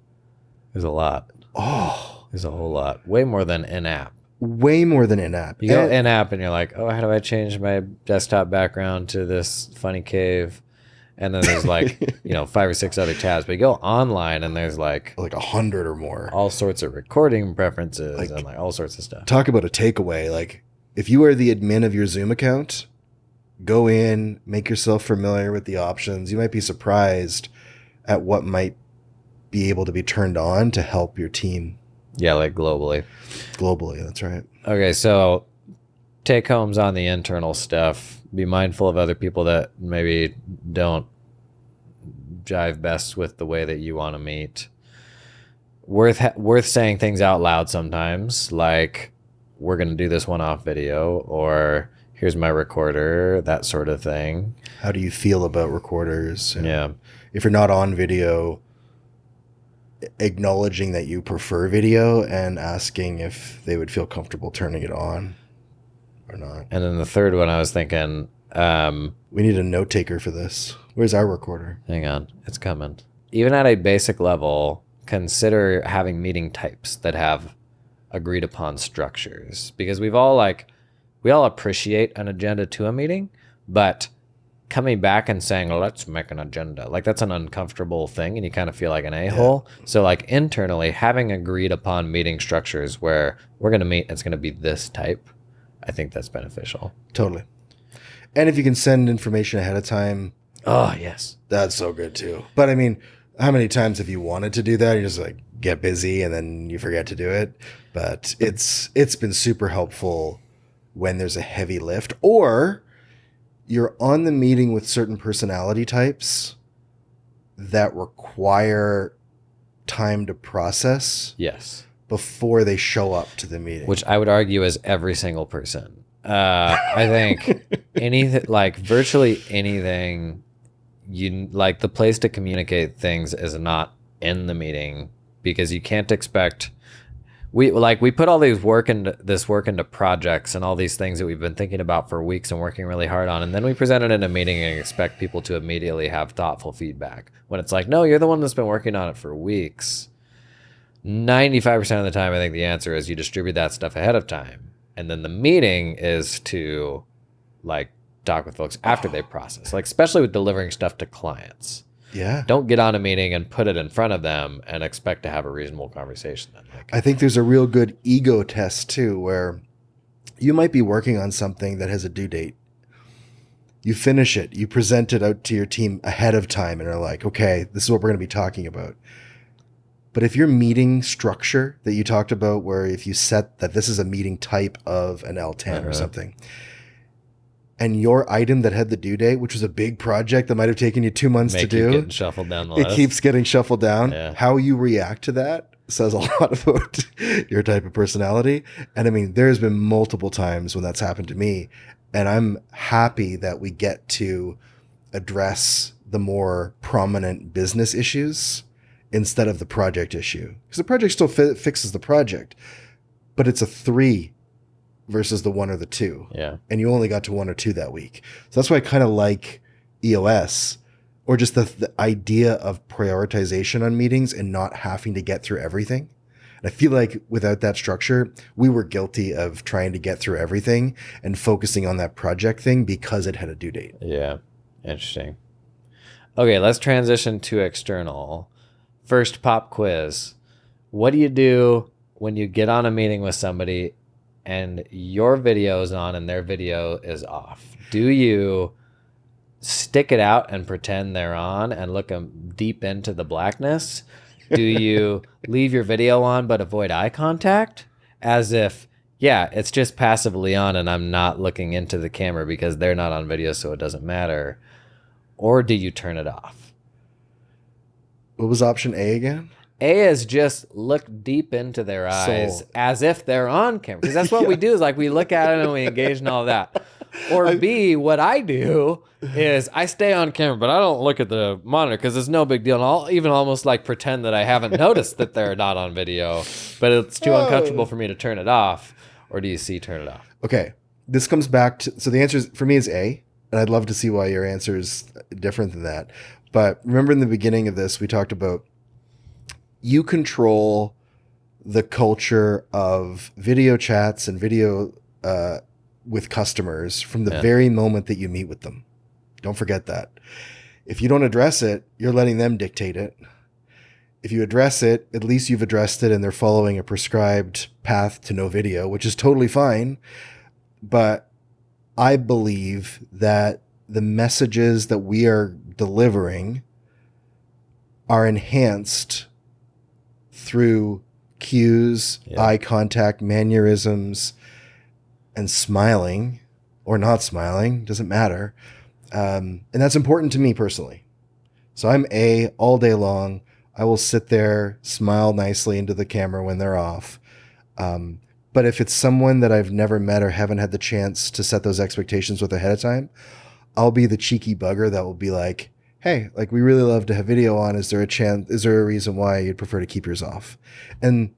There's a lot. Oh, there's a whole lot. Way more than in-app. Way more than in-app. You go in-app and you're like, oh, how do I change my desktop background to this funny cave? And then there's like, 5 or 6 other tabs. But you go online and there's like 100 or more. All sorts of recording preferences and like all sorts of stuff. Talk about a takeaway. Like if you are the admin of your Zoom account, go in, make yourself familiar with the options. You might be surprised at what might be able to be turned on to help your team. Yeah, like globally. Globally, that's right. Okay, so take homes on the internal stuff. Be mindful of other people that maybe don't jive best with the way that you want to meet. Worth saying things out loud sometimes, like we're going to do this one-off video, or here's my recorder, that sort of thing. How do you feel about recorders? Yeah. If you're not on video, acknowledging that you prefer video and asking if they would feel comfortable turning it on or not. And then the third one, I was thinking, we need a note taker for this. Where's our recorder? Hang on, it's coming. Even at a basic level, consider having meeting types that have agreed upon structures, because we all appreciate an agenda to a meeting, but coming back and saying, let's make an agenda, like that's an uncomfortable thing and you kind of feel like an a-hole. So like internally having agreed upon meeting structures where we're going to meet, it's going to be this type. I think that's beneficial. Totally. And if you can send information ahead of time. Oh, yes. That's so good too. But I mean, how many times have you wanted to do that? You just like get busy and then you forget to do it. But it's been super helpful when there's a heavy lift, or you're on the meeting with certain personality types that require time to process. Yes. Before they show up to the meeting. Which I would argue is every single person. I think anything, like virtually anything, the place to communicate things is not in the meeting, because you can't expect. We put all this work into projects and all these things that we've been thinking about for weeks and working really hard on, and then we present it in a meeting and expect people to immediately have thoughtful feedback. When it's like, no, you're the one that's been working on it for weeks. 95% of the time, I think the answer is you distribute that stuff ahead of time. And then the meeting is to talk with folks after they process, like especially with delivering stuff to clients. Yeah. Don't get on a meeting and put it in front of them and expect to have a reasonable conversation. Then. Like, I think there's a real good ego test too, where you might be working on something that has a due date. You finish it, you present it out to your team ahead of time and are like, okay, this is what we're going to be talking about. But if your meeting structure that you talked about, where if you set that this is a meeting type of an L10 or something, and your item that had the due date, which was a big project that might have taken you 2 months to do, getting shuffled down the it list. keeps getting shuffled down. Yeah. How you react to that says a lot about your type of personality. And I mean, there's been multiple times when that's happened to me. And I'm happy that we get to address the more prominent business issues instead of the project issue. Because the project still fixes the project, but it's a 3 versus the 1 or the 2. Yeah. And you only got to 1 or 2 that week. So that's why I kind of like EOS, or just the idea of prioritization on meetings and not having to get through everything. And I feel like without that structure, we were guilty of trying to get through everything and focusing on that project thing because it had a due date. Yeah. Interesting. Okay, let's transition to external. First pop quiz. What do you do when you get on a meeting with somebody and your video is on and their video is off? Do you stick it out and pretend they're on and look them deep into the blackness? Do you leave your video on but avoid eye contact as if, yeah, it's just passively on and I'm not looking into the camera because they're not on video, so it doesn't matter? Or do you turn it off? What was option A again? A is just look deep into their eyes as if they're on camera. Because that's what we do, is like we look at them and we engage in all that. Or B, what I do is I stay on camera, but I don't look at the monitor because it's no big deal. And I'll even almost like pretend that I haven't noticed that they're not on video, but it's too uncomfortable for me to turn it off. Or do you see turn it off? Okay. This comes back to, so the answer for me is A, and I'd love to see why your answer is different than that. But remember in the beginning of this, we talked about you control the culture of video chats and video with customers from the very moment that you meet with them. Don't forget that. If you don't address it, you're letting them dictate it. If you address it, at least you've addressed it and they're following a prescribed path to no video, which is totally fine. But I believe that the messages that we are delivering are enhanced through cues, eye contact, mannerisms, and smiling or not smiling, doesn't matter. And that's important to me personally. So I'm A all day long. I will sit there, smile nicely into the camera when they're off. But if it's someone that I've never met or haven't had the chance to set those expectations with ahead of time, I'll be the cheeky bugger that will be like, hey, like we really love to have video on. Is there a reason why you'd prefer to keep yours off? And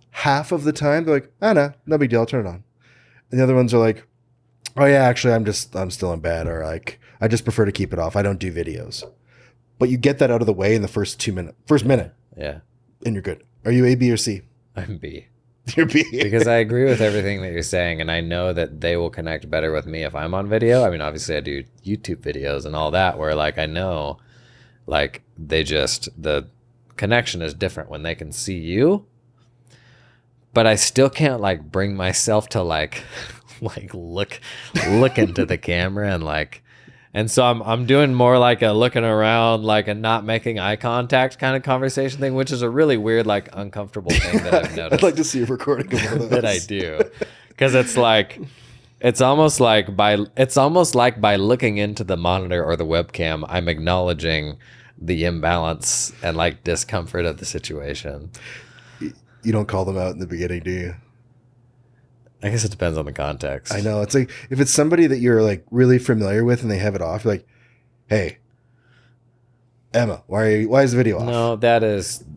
half of the time they're like, oh no big deal, I'll turn it on. And the other ones are like, oh yeah, actually I'm still in bed, or like, I just prefer to keep it off. I don't do videos. But you get that out of the way in the first minute. Yeah. And you're good. Are you A, B, or C? I'm B. You're B. Because I agree with everything that you're saying, and I know that they will connect better with me if I'm on video. I mean, obviously I do YouTube videos and all that where like I know like the connection is different when they can see you. But I still can't like bring myself to like look into the camera and so I'm doing more like a looking around, like a not making eye contact kind of conversation thing, which is a really weird, like uncomfortable thing that I've noticed. I'd like to see a recording of one of those. That I do. Because it's almost like by looking into the monitor or the webcam, I'm acknowledging the imbalance and like discomfort of the situation. You don't call them out in the beginning, do you? I guess it depends on the context. I know. It's like if it's somebody that you're like really familiar with and they have it off, you're like, hey, Emma, why is the video off?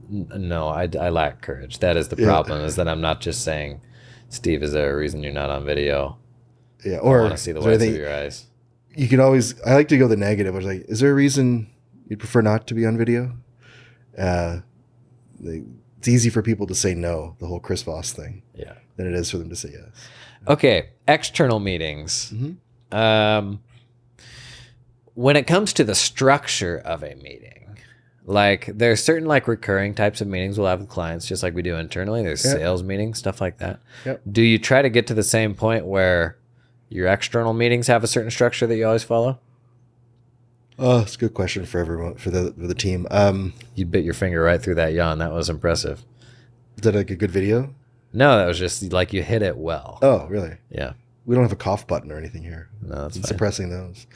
No, I lack courage. That is the problem, is that I'm not just saying, Steve, is there a reason you're not on video? Yeah, or I want to see the whites of your eyes. You can always, I like to go the negative, which is like, is there a reason you'd prefer not to be on video? It's easy for people to say no, the whole Chris Voss thing. Yeah. Than it is for them to say yes. Okay, external meetings. Mm-hmm. when it comes to the structure of a meeting, like there's certain like recurring types of meetings we'll have with clients, just like we do internally. There's sales meetings, stuff like that. Yep. Do you try to get to the same point where your external meetings have a certain structure that you always follow? Oh, it's a good question for everyone, for the team. You bit your finger right through that yawn. That was impressive. Is that like a good video? No, that was just like you hit it well. Oh, really? Yeah. We don't have a cough button or anything here. No, that's fine. Suppressing those.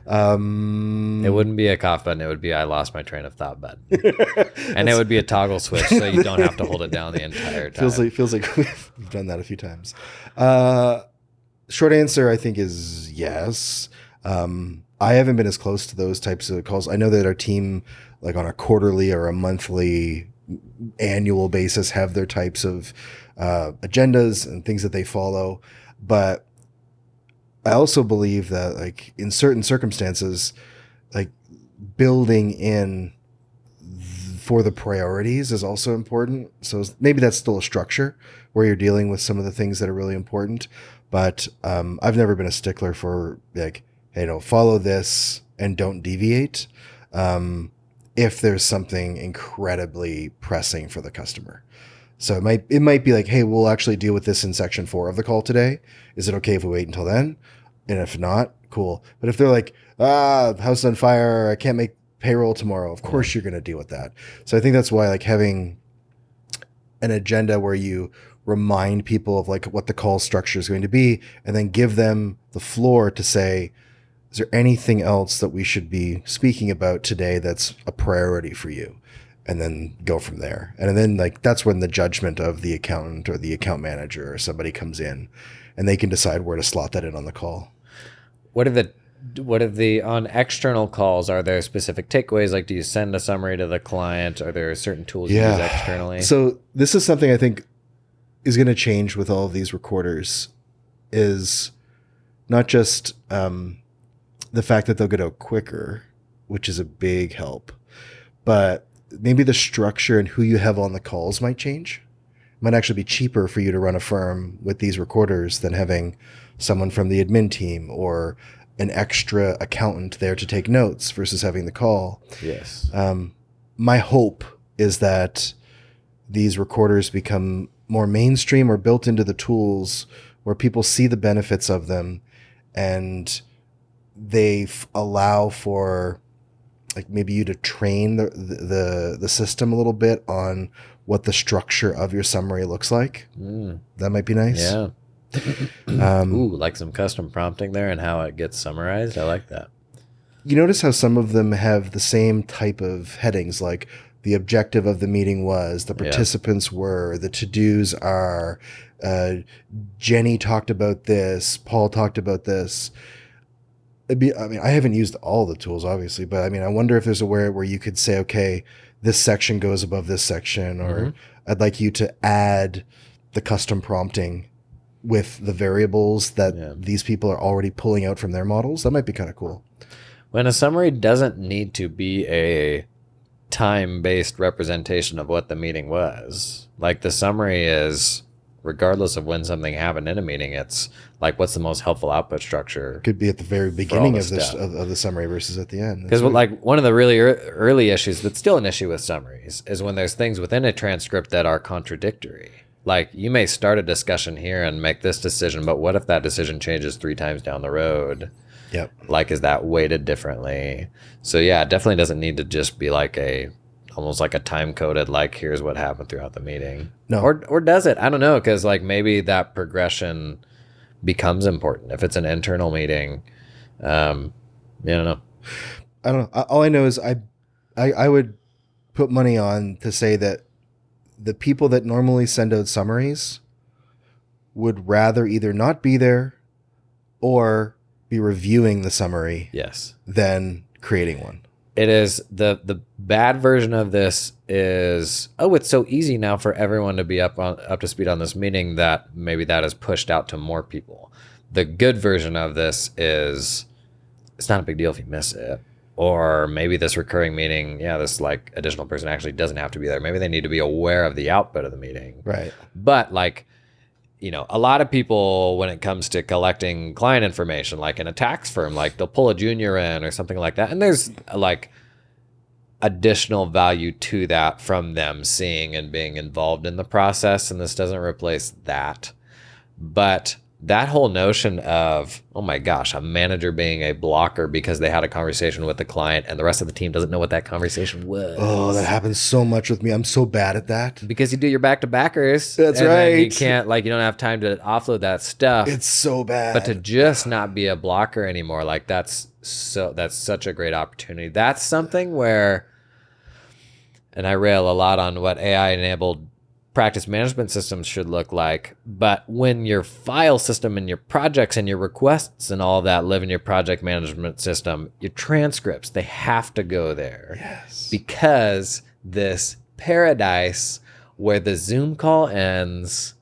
It wouldn't be a cough button. It would be I lost my train of thought button. And it would be a toggle switch, so you don't have to hold it down the entire time. Feels like we've done that a few times. Short answer, I think, is yes. I haven't been as close to those types of calls. I know that our team, like on a quarterly or a monthly, annual basis, have their types of agendas and things that they follow. But I also believe that, like, in certain circumstances, like building in for the priorities is also important. So maybe that's still a structure where you're dealing with some of the things that are really important. But I've never been a stickler for like, hey, follow this and don't deviate if there's something incredibly pressing for the customer. So it might be like, hey, we'll actually deal with this in section 4 of the call today. Is it okay if we wait until then? And if not, cool. But if they're like, house on fire, I can't make payroll tomorrow, of course you're going to deal with that. So I think that's why, like, having an agenda where you remind people of like what the call structure is going to be, and then give them the floor to say, is there anything else that we should be speaking about today that's a priority for you? And then go from there. And then, like, that's when the judgment of the accountant or the account manager or somebody comes in, and they can decide where to slot that in on the call. What are the on external calls, are there specific takeaways? Like, do you send a summary to the client? Are there certain tools you use externally? So this is something I think is going to change with all of these recorders, is not just the fact that they'll get out quicker, which is a big help, but maybe the structure and who you have on the calls might change. It might actually be cheaper for you to run a firm with these recorders than having someone from the admin team or an extra accountant there to take notes versus having the call. Yes. My hope is that these recorders become more mainstream or built into the tools where people see the benefits of them, and they allow for, like, maybe you to train the system a little bit on what the structure of your summary looks like. That might be nice. Yeah. Ooh, like some custom prompting there and how it gets summarized. I like that. You notice how some of them have the same type of headings, like the objective of the meeting was, the participants were, the to-dos are, Jenny talked about this, Paul talked about this. I haven't used all the tools, obviously, but I mean, I wonder if there's a way where you could say, okay, this section goes above this section, or I'd like you to add the custom prompting with the variables that these people are already pulling out from their models. That might be kind of cool. When a summary doesn't need to be a time-based representation of what the meeting was, like the summary is, regardless of when something happened in a meeting, it's like, what's the most helpful output structure? Could be at the very beginning of this of the summary versus at the end. Because like one of the really early issues that's still an issue with summaries is when there's things within a transcript that are contradictory. Like, you may start a discussion here and make this decision, but what if that decision changes 3 times down the road? Yep. Like, is that weighted differently? So yeah, it definitely doesn't need to just be like almost like a time-coded, like, here's what happened throughout the meeting. No. Or does it? I don't know, because like maybe that progression becomes important if it's an internal meeting. I don't know. I don't know. All I know is I would put money on to say that the people that normally send out summaries would rather either not be there or be reviewing the summary than creating one. It is the bad version of this is, it's so easy now for everyone to be up to speed on this meeting that maybe that is pushed out to more people. The good version of this is, it's not a big deal if you miss it. Or maybe this recurring meeting, this like additional person actually doesn't have to be there. Maybe they need to be aware of the output of the meeting. Right. But like, a lot of people, when it comes to collecting client information, like in a tax firm, like they'll pull a junior in or something like that. And there's like additional value to that from them seeing and being involved in the process. And this doesn't replace that. But that whole notion of, oh my gosh, a manager being a blocker because they had a conversation with the client and the rest of the team doesn't know what that conversation was. Oh, that happens so much with me. I'm so bad at that. Because you do your back-to-backers. That's and right. Then you can't, you don't have time to offload that stuff. It's so bad. But to just not be a blocker anymore, that's such a great opportunity. That's something where, and I rail a lot on what AI-enabled practice management systems should look like. But when your file system and your projects and your requests and all that live in your project management system, your transcripts, they have to go there. Yes. Because this paradise where the Zoom call ends,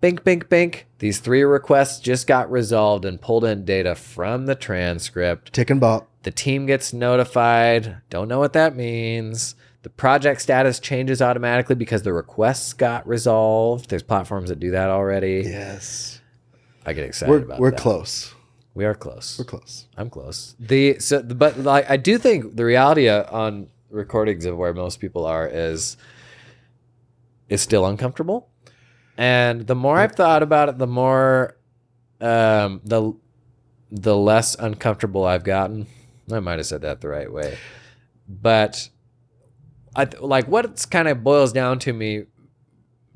bink, bink, bink, these 3 requests just got resolved and pulled in data from the transcript. Tick and bop. The team gets notified. Don't know what that means. The project status changes automatically because the requests got resolved. There's platforms that do that already. Yes. I get excited about that. We're close. We are close. We're close. I'm close. But I do think the reality on recordings of where most people are is still uncomfortable. And the more I've thought about it, the more the less uncomfortable I've gotten. I might have said that the right way. But what it's kind of boils down to me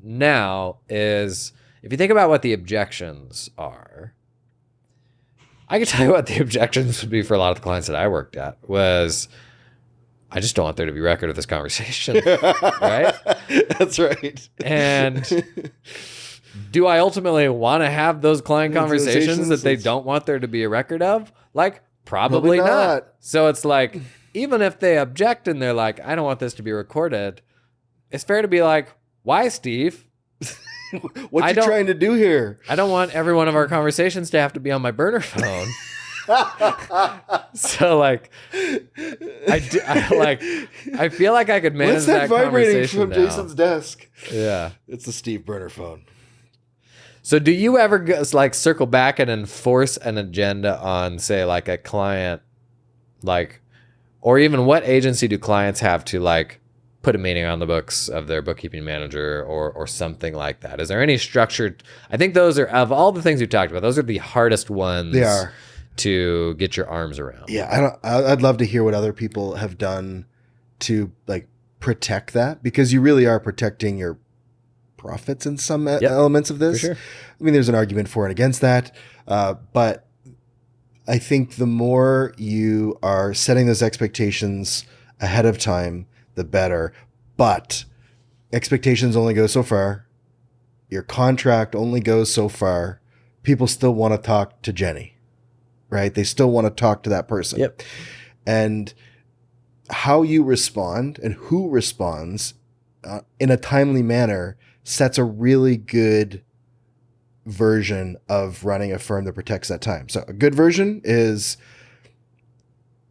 now is, if you think about what the objections are, I can tell you what the objections would be for a lot of the clients that I worked at was, I just don't want there to be record of this conversation, right? That's right. And do I ultimately want to have those client conversations that they don't want there to be a record of? Probably not. So it's even if they object and they're like, I don't want this to be recorded, it's fair to be like, why, Steve? What you trying to do here? I don't want every one of our conversations to have to be on my burner phone. So I feel like I could manage What's that vibrating conversation from now. Jason's desk? Yeah. It's the Steve burner phone. So do you ever circle back and enforce an agenda on, say, a client, or even what agency do clients have to put a meeting on the books of their bookkeeping manager or something like that? Is there any structured? I think those are, of all the things we talked about, those are the hardest ones. They are. To get your arms around. Yeah, I'd love to hear what other people have done to protect that, because you really are protecting your profits in some elements of this. For sure. I mean, there's an argument for and against that, but I think the more you are setting those expectations ahead of time, the better. But expectations only go so far. Your contract only goes so far. People still want to talk to Jenny. Right? They still want to talk to that person. Yep. And how you respond and who responds in a timely manner sets a really good version of running a firm that protects that time. So a good version is,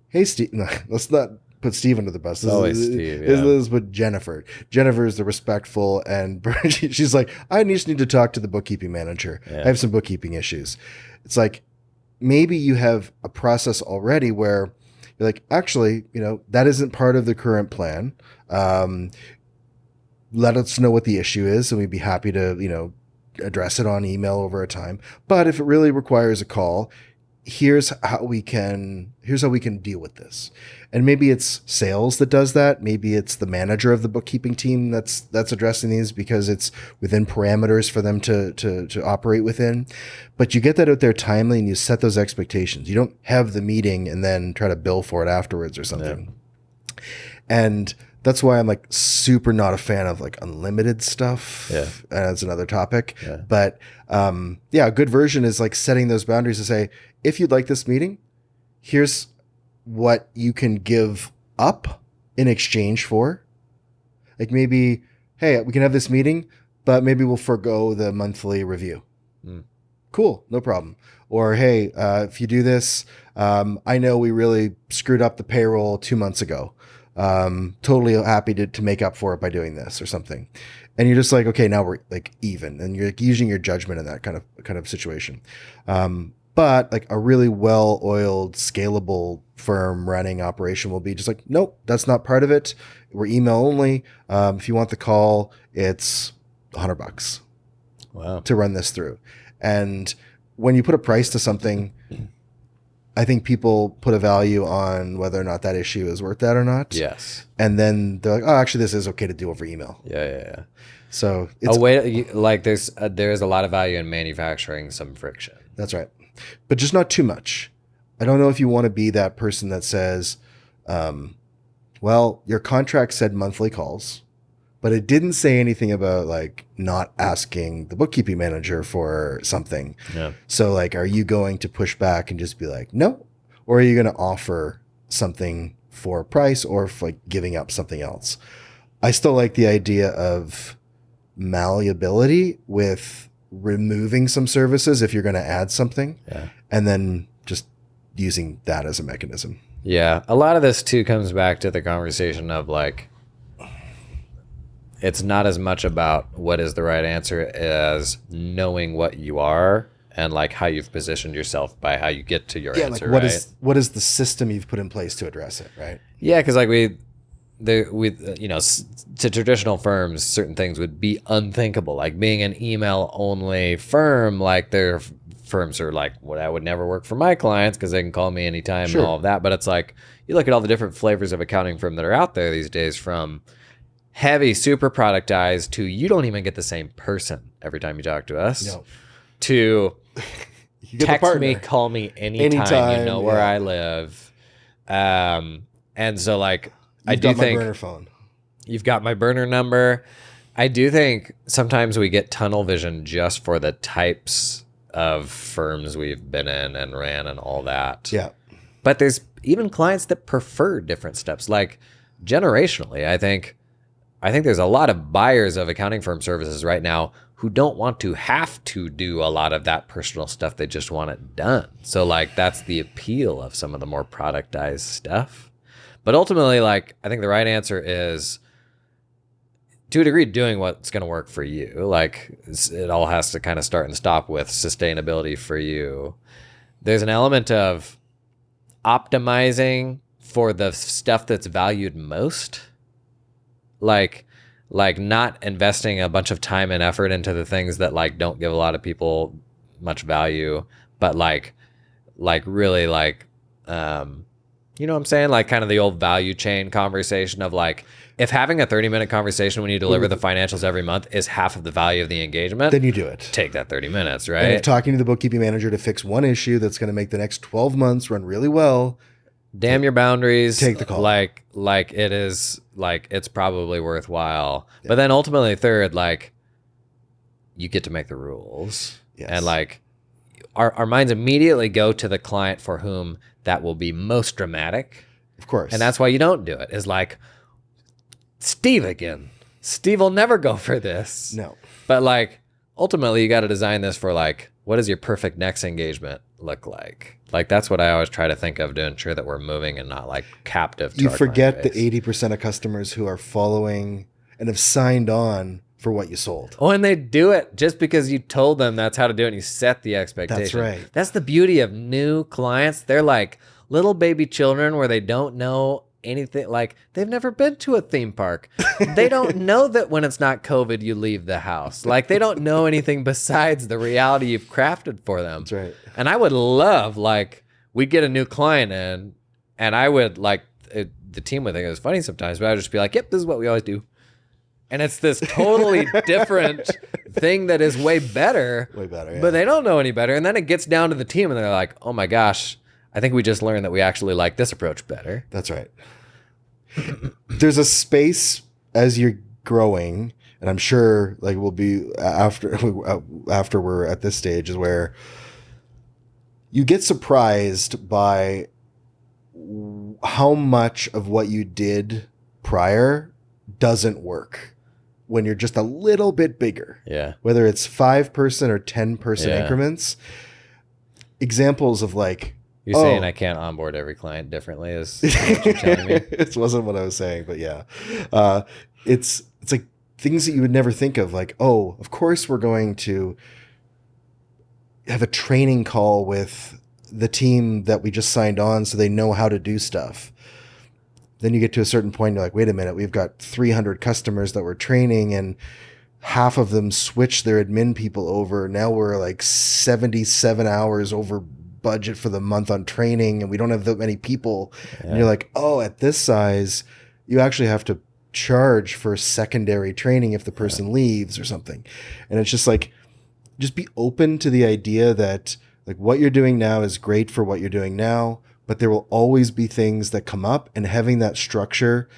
hey, Steve, no, let's not put Steve under the bus. Steve. This is with Jennifer. Jennifer is the respectful, and she's like, I just need to talk to the bookkeeping manager. Yeah. I have some bookkeeping issues. It's maybe you have a process already where you're actually, that isn't part of the current plan. Let us know what the issue is, and we'd be happy to, address it on email over a time. But if it really requires a call, here's how we can deal with this. And maybe it's sales that does that. Maybe it's the manager of the bookkeeping team that's addressing these because it's within parameters for them to operate within. But you get that out there timely and you set those expectations. You don't have the meeting and then try to bill for it afterwards or something. Yeah. And that's why I'm super not a fan of unlimited stuff. Yeah. That's another topic. Yeah. But a good version is setting those boundaries to say, if you'd like this meeting, here's what you can give up in exchange for. Maybe, hey, we can have this meeting, but maybe we'll forego the monthly review. Cool, no problem. Or, hey, if you do this, I know we really screwed up the payroll 2 months ago. Totally happy to make up for it by doing this or something. And you're just like, okay, now we're like even, and you're like using your judgment in that kind of situation. But like a really well-oiled, scalable firm running operation will be just like, nope, that's not part of it. We're email only. If you want the call, it's $100 Wow. to run this through. And when you put a price to something, I think people put a value on whether or not that issue is worth that or not. Yes. And then they're like, oh, actually, this is okay to do over email. Yeah. So it's Like there's a lot of value in manufacturing some friction. That's right. But just not too much. I don't know if you want to be that person that says, well, your contract said monthly calls, but it didn't say anything about like not asking the bookkeeping manager for something. Yeah. So like, are you going to push back and just be like, no? Or are you going to offer something for a price or for like giving up something else? I still like the idea of malleability with removing some services if you're going to add something, and then just using that as a mechanism. Yeah. A lot of this too comes back to the conversation of like, it's not as much about what is the right answer as knowing what you are and like how you've positioned yourself by how you get to your answer. Like right? what is the system you've put in place to address it, right? Yeah, because like to traditional firms, certain things would be unthinkable. Like being an email only firm, like their firms are like, well, that would never work for my clients because they can call me anytime and all of that. But it's like you look at all the different flavors of accounting firm that are out there these days, from heavy, super productized to you don't even get the same person every time you talk to us, to text me, call me anytime you know where I live. And so like, I do think my burner phone. You've got my burner number. I do think sometimes we get tunnel vision just for the types of firms we've been in and ran and all that. Yeah. But there's even clients that prefer different steps. Like generationally, I think there's a lot of buyers of accounting firm services right now who don't want to have to do a lot of that personal stuff. They just want it done. So like that's the appeal of some of the more productized stuff. But ultimately, like, I think the right answer is, to a degree, doing what's going to work for you. Like, it all has to kind of start and stop with sustainability for you. There's an element of optimizing for the stuff that's valued most. Like not investing a bunch of time and effort into the things that, like, don't give a lot of people much value, but, like really, like, you know what I'm saying? Like kind of the old value chain conversation of like, if having a 30-minute conversation when you deliver the financials every month is half of the value of the engagement, then you do it. Take that 30 minutes, right? And if talking to the bookkeeping manager to fix one issue that's going to make the next 12 months run really well, damn your boundaries. Take the call. Like it is, like it's probably worthwhile. Yeah. But then ultimately, third, like you get to make the rules. Yes. And like our minds immediately go to the client for whom that will be most dramatic. Of course. And that's why you don't do it. Is like, Steve again. Steve will never go for this. No. But like, ultimately, you got to design this for like, what does your perfect next engagement look like? Like, that's what I always try to think of to ensure that we're moving and not like captive to You our forget client the base. 80% of customers who are following and have signed on for what you sold. Oh, and they do it just because you told them that's how to do it and you set the expectation. That's right. That's the beauty of new clients. They're like little baby children where they don't know anything. Like they've never been to a theme park. They don't know that when it's not COVID, you leave the house. Like they don't know anything besides the reality you've crafted for them. That's right. And I would love, like, we'd get a new client in and I would like, the team would think it was funny sometimes, but I'd just be like, yep, this is what we always do. And it's this totally different thing that is way better. Way better, yeah. But they don't know any better. And then it gets down to the team and they're like, oh my gosh, I think we just learned that we actually like this approach better. That's right. There's a space as you're growing, and I'm sure like we'll be after we're at this stage, is where you get surprised by how much of what you did prior doesn't work when you're just a little bit bigger. Yeah. Whether it's 5-person or 10-person Yeah. increments. Examples of like You're saying I can't onboard every client differently, is what you're telling me? It wasn't what I was saying, but yeah. It's like things that you would never think of, like, oh, of course we're going to have a training call with the team that we just signed on so they know how to do stuff. Then you get to a certain point, you're like, wait a minute, we've got 300 customers that we're training and half of them switch their admin people over. Now we're like 77 hours over budget for the month on training and we don't have that many people. Yeah. And you're like, oh, at this size, you actually have to charge for secondary training if the person leaves or something. And it's just like, just be open to the idea that like what you're doing now is great for what you're doing now, but there will always be things that come up, and having that structure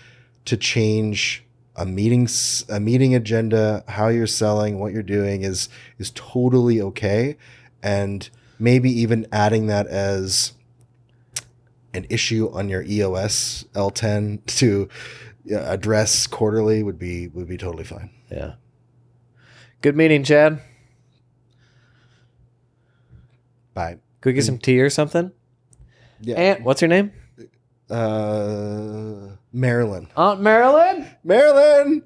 to change a meeting agenda, how you're selling, what you're doing is totally okay. And maybe even adding that as an issue on your EOS L10 to address quarterly would be totally fine. Yeah. Good meeting, Chad. Bye. Could we get some tea or something? Yeah. Aunt, what's your name? Marilyn. Aunt Marilyn? Marilyn!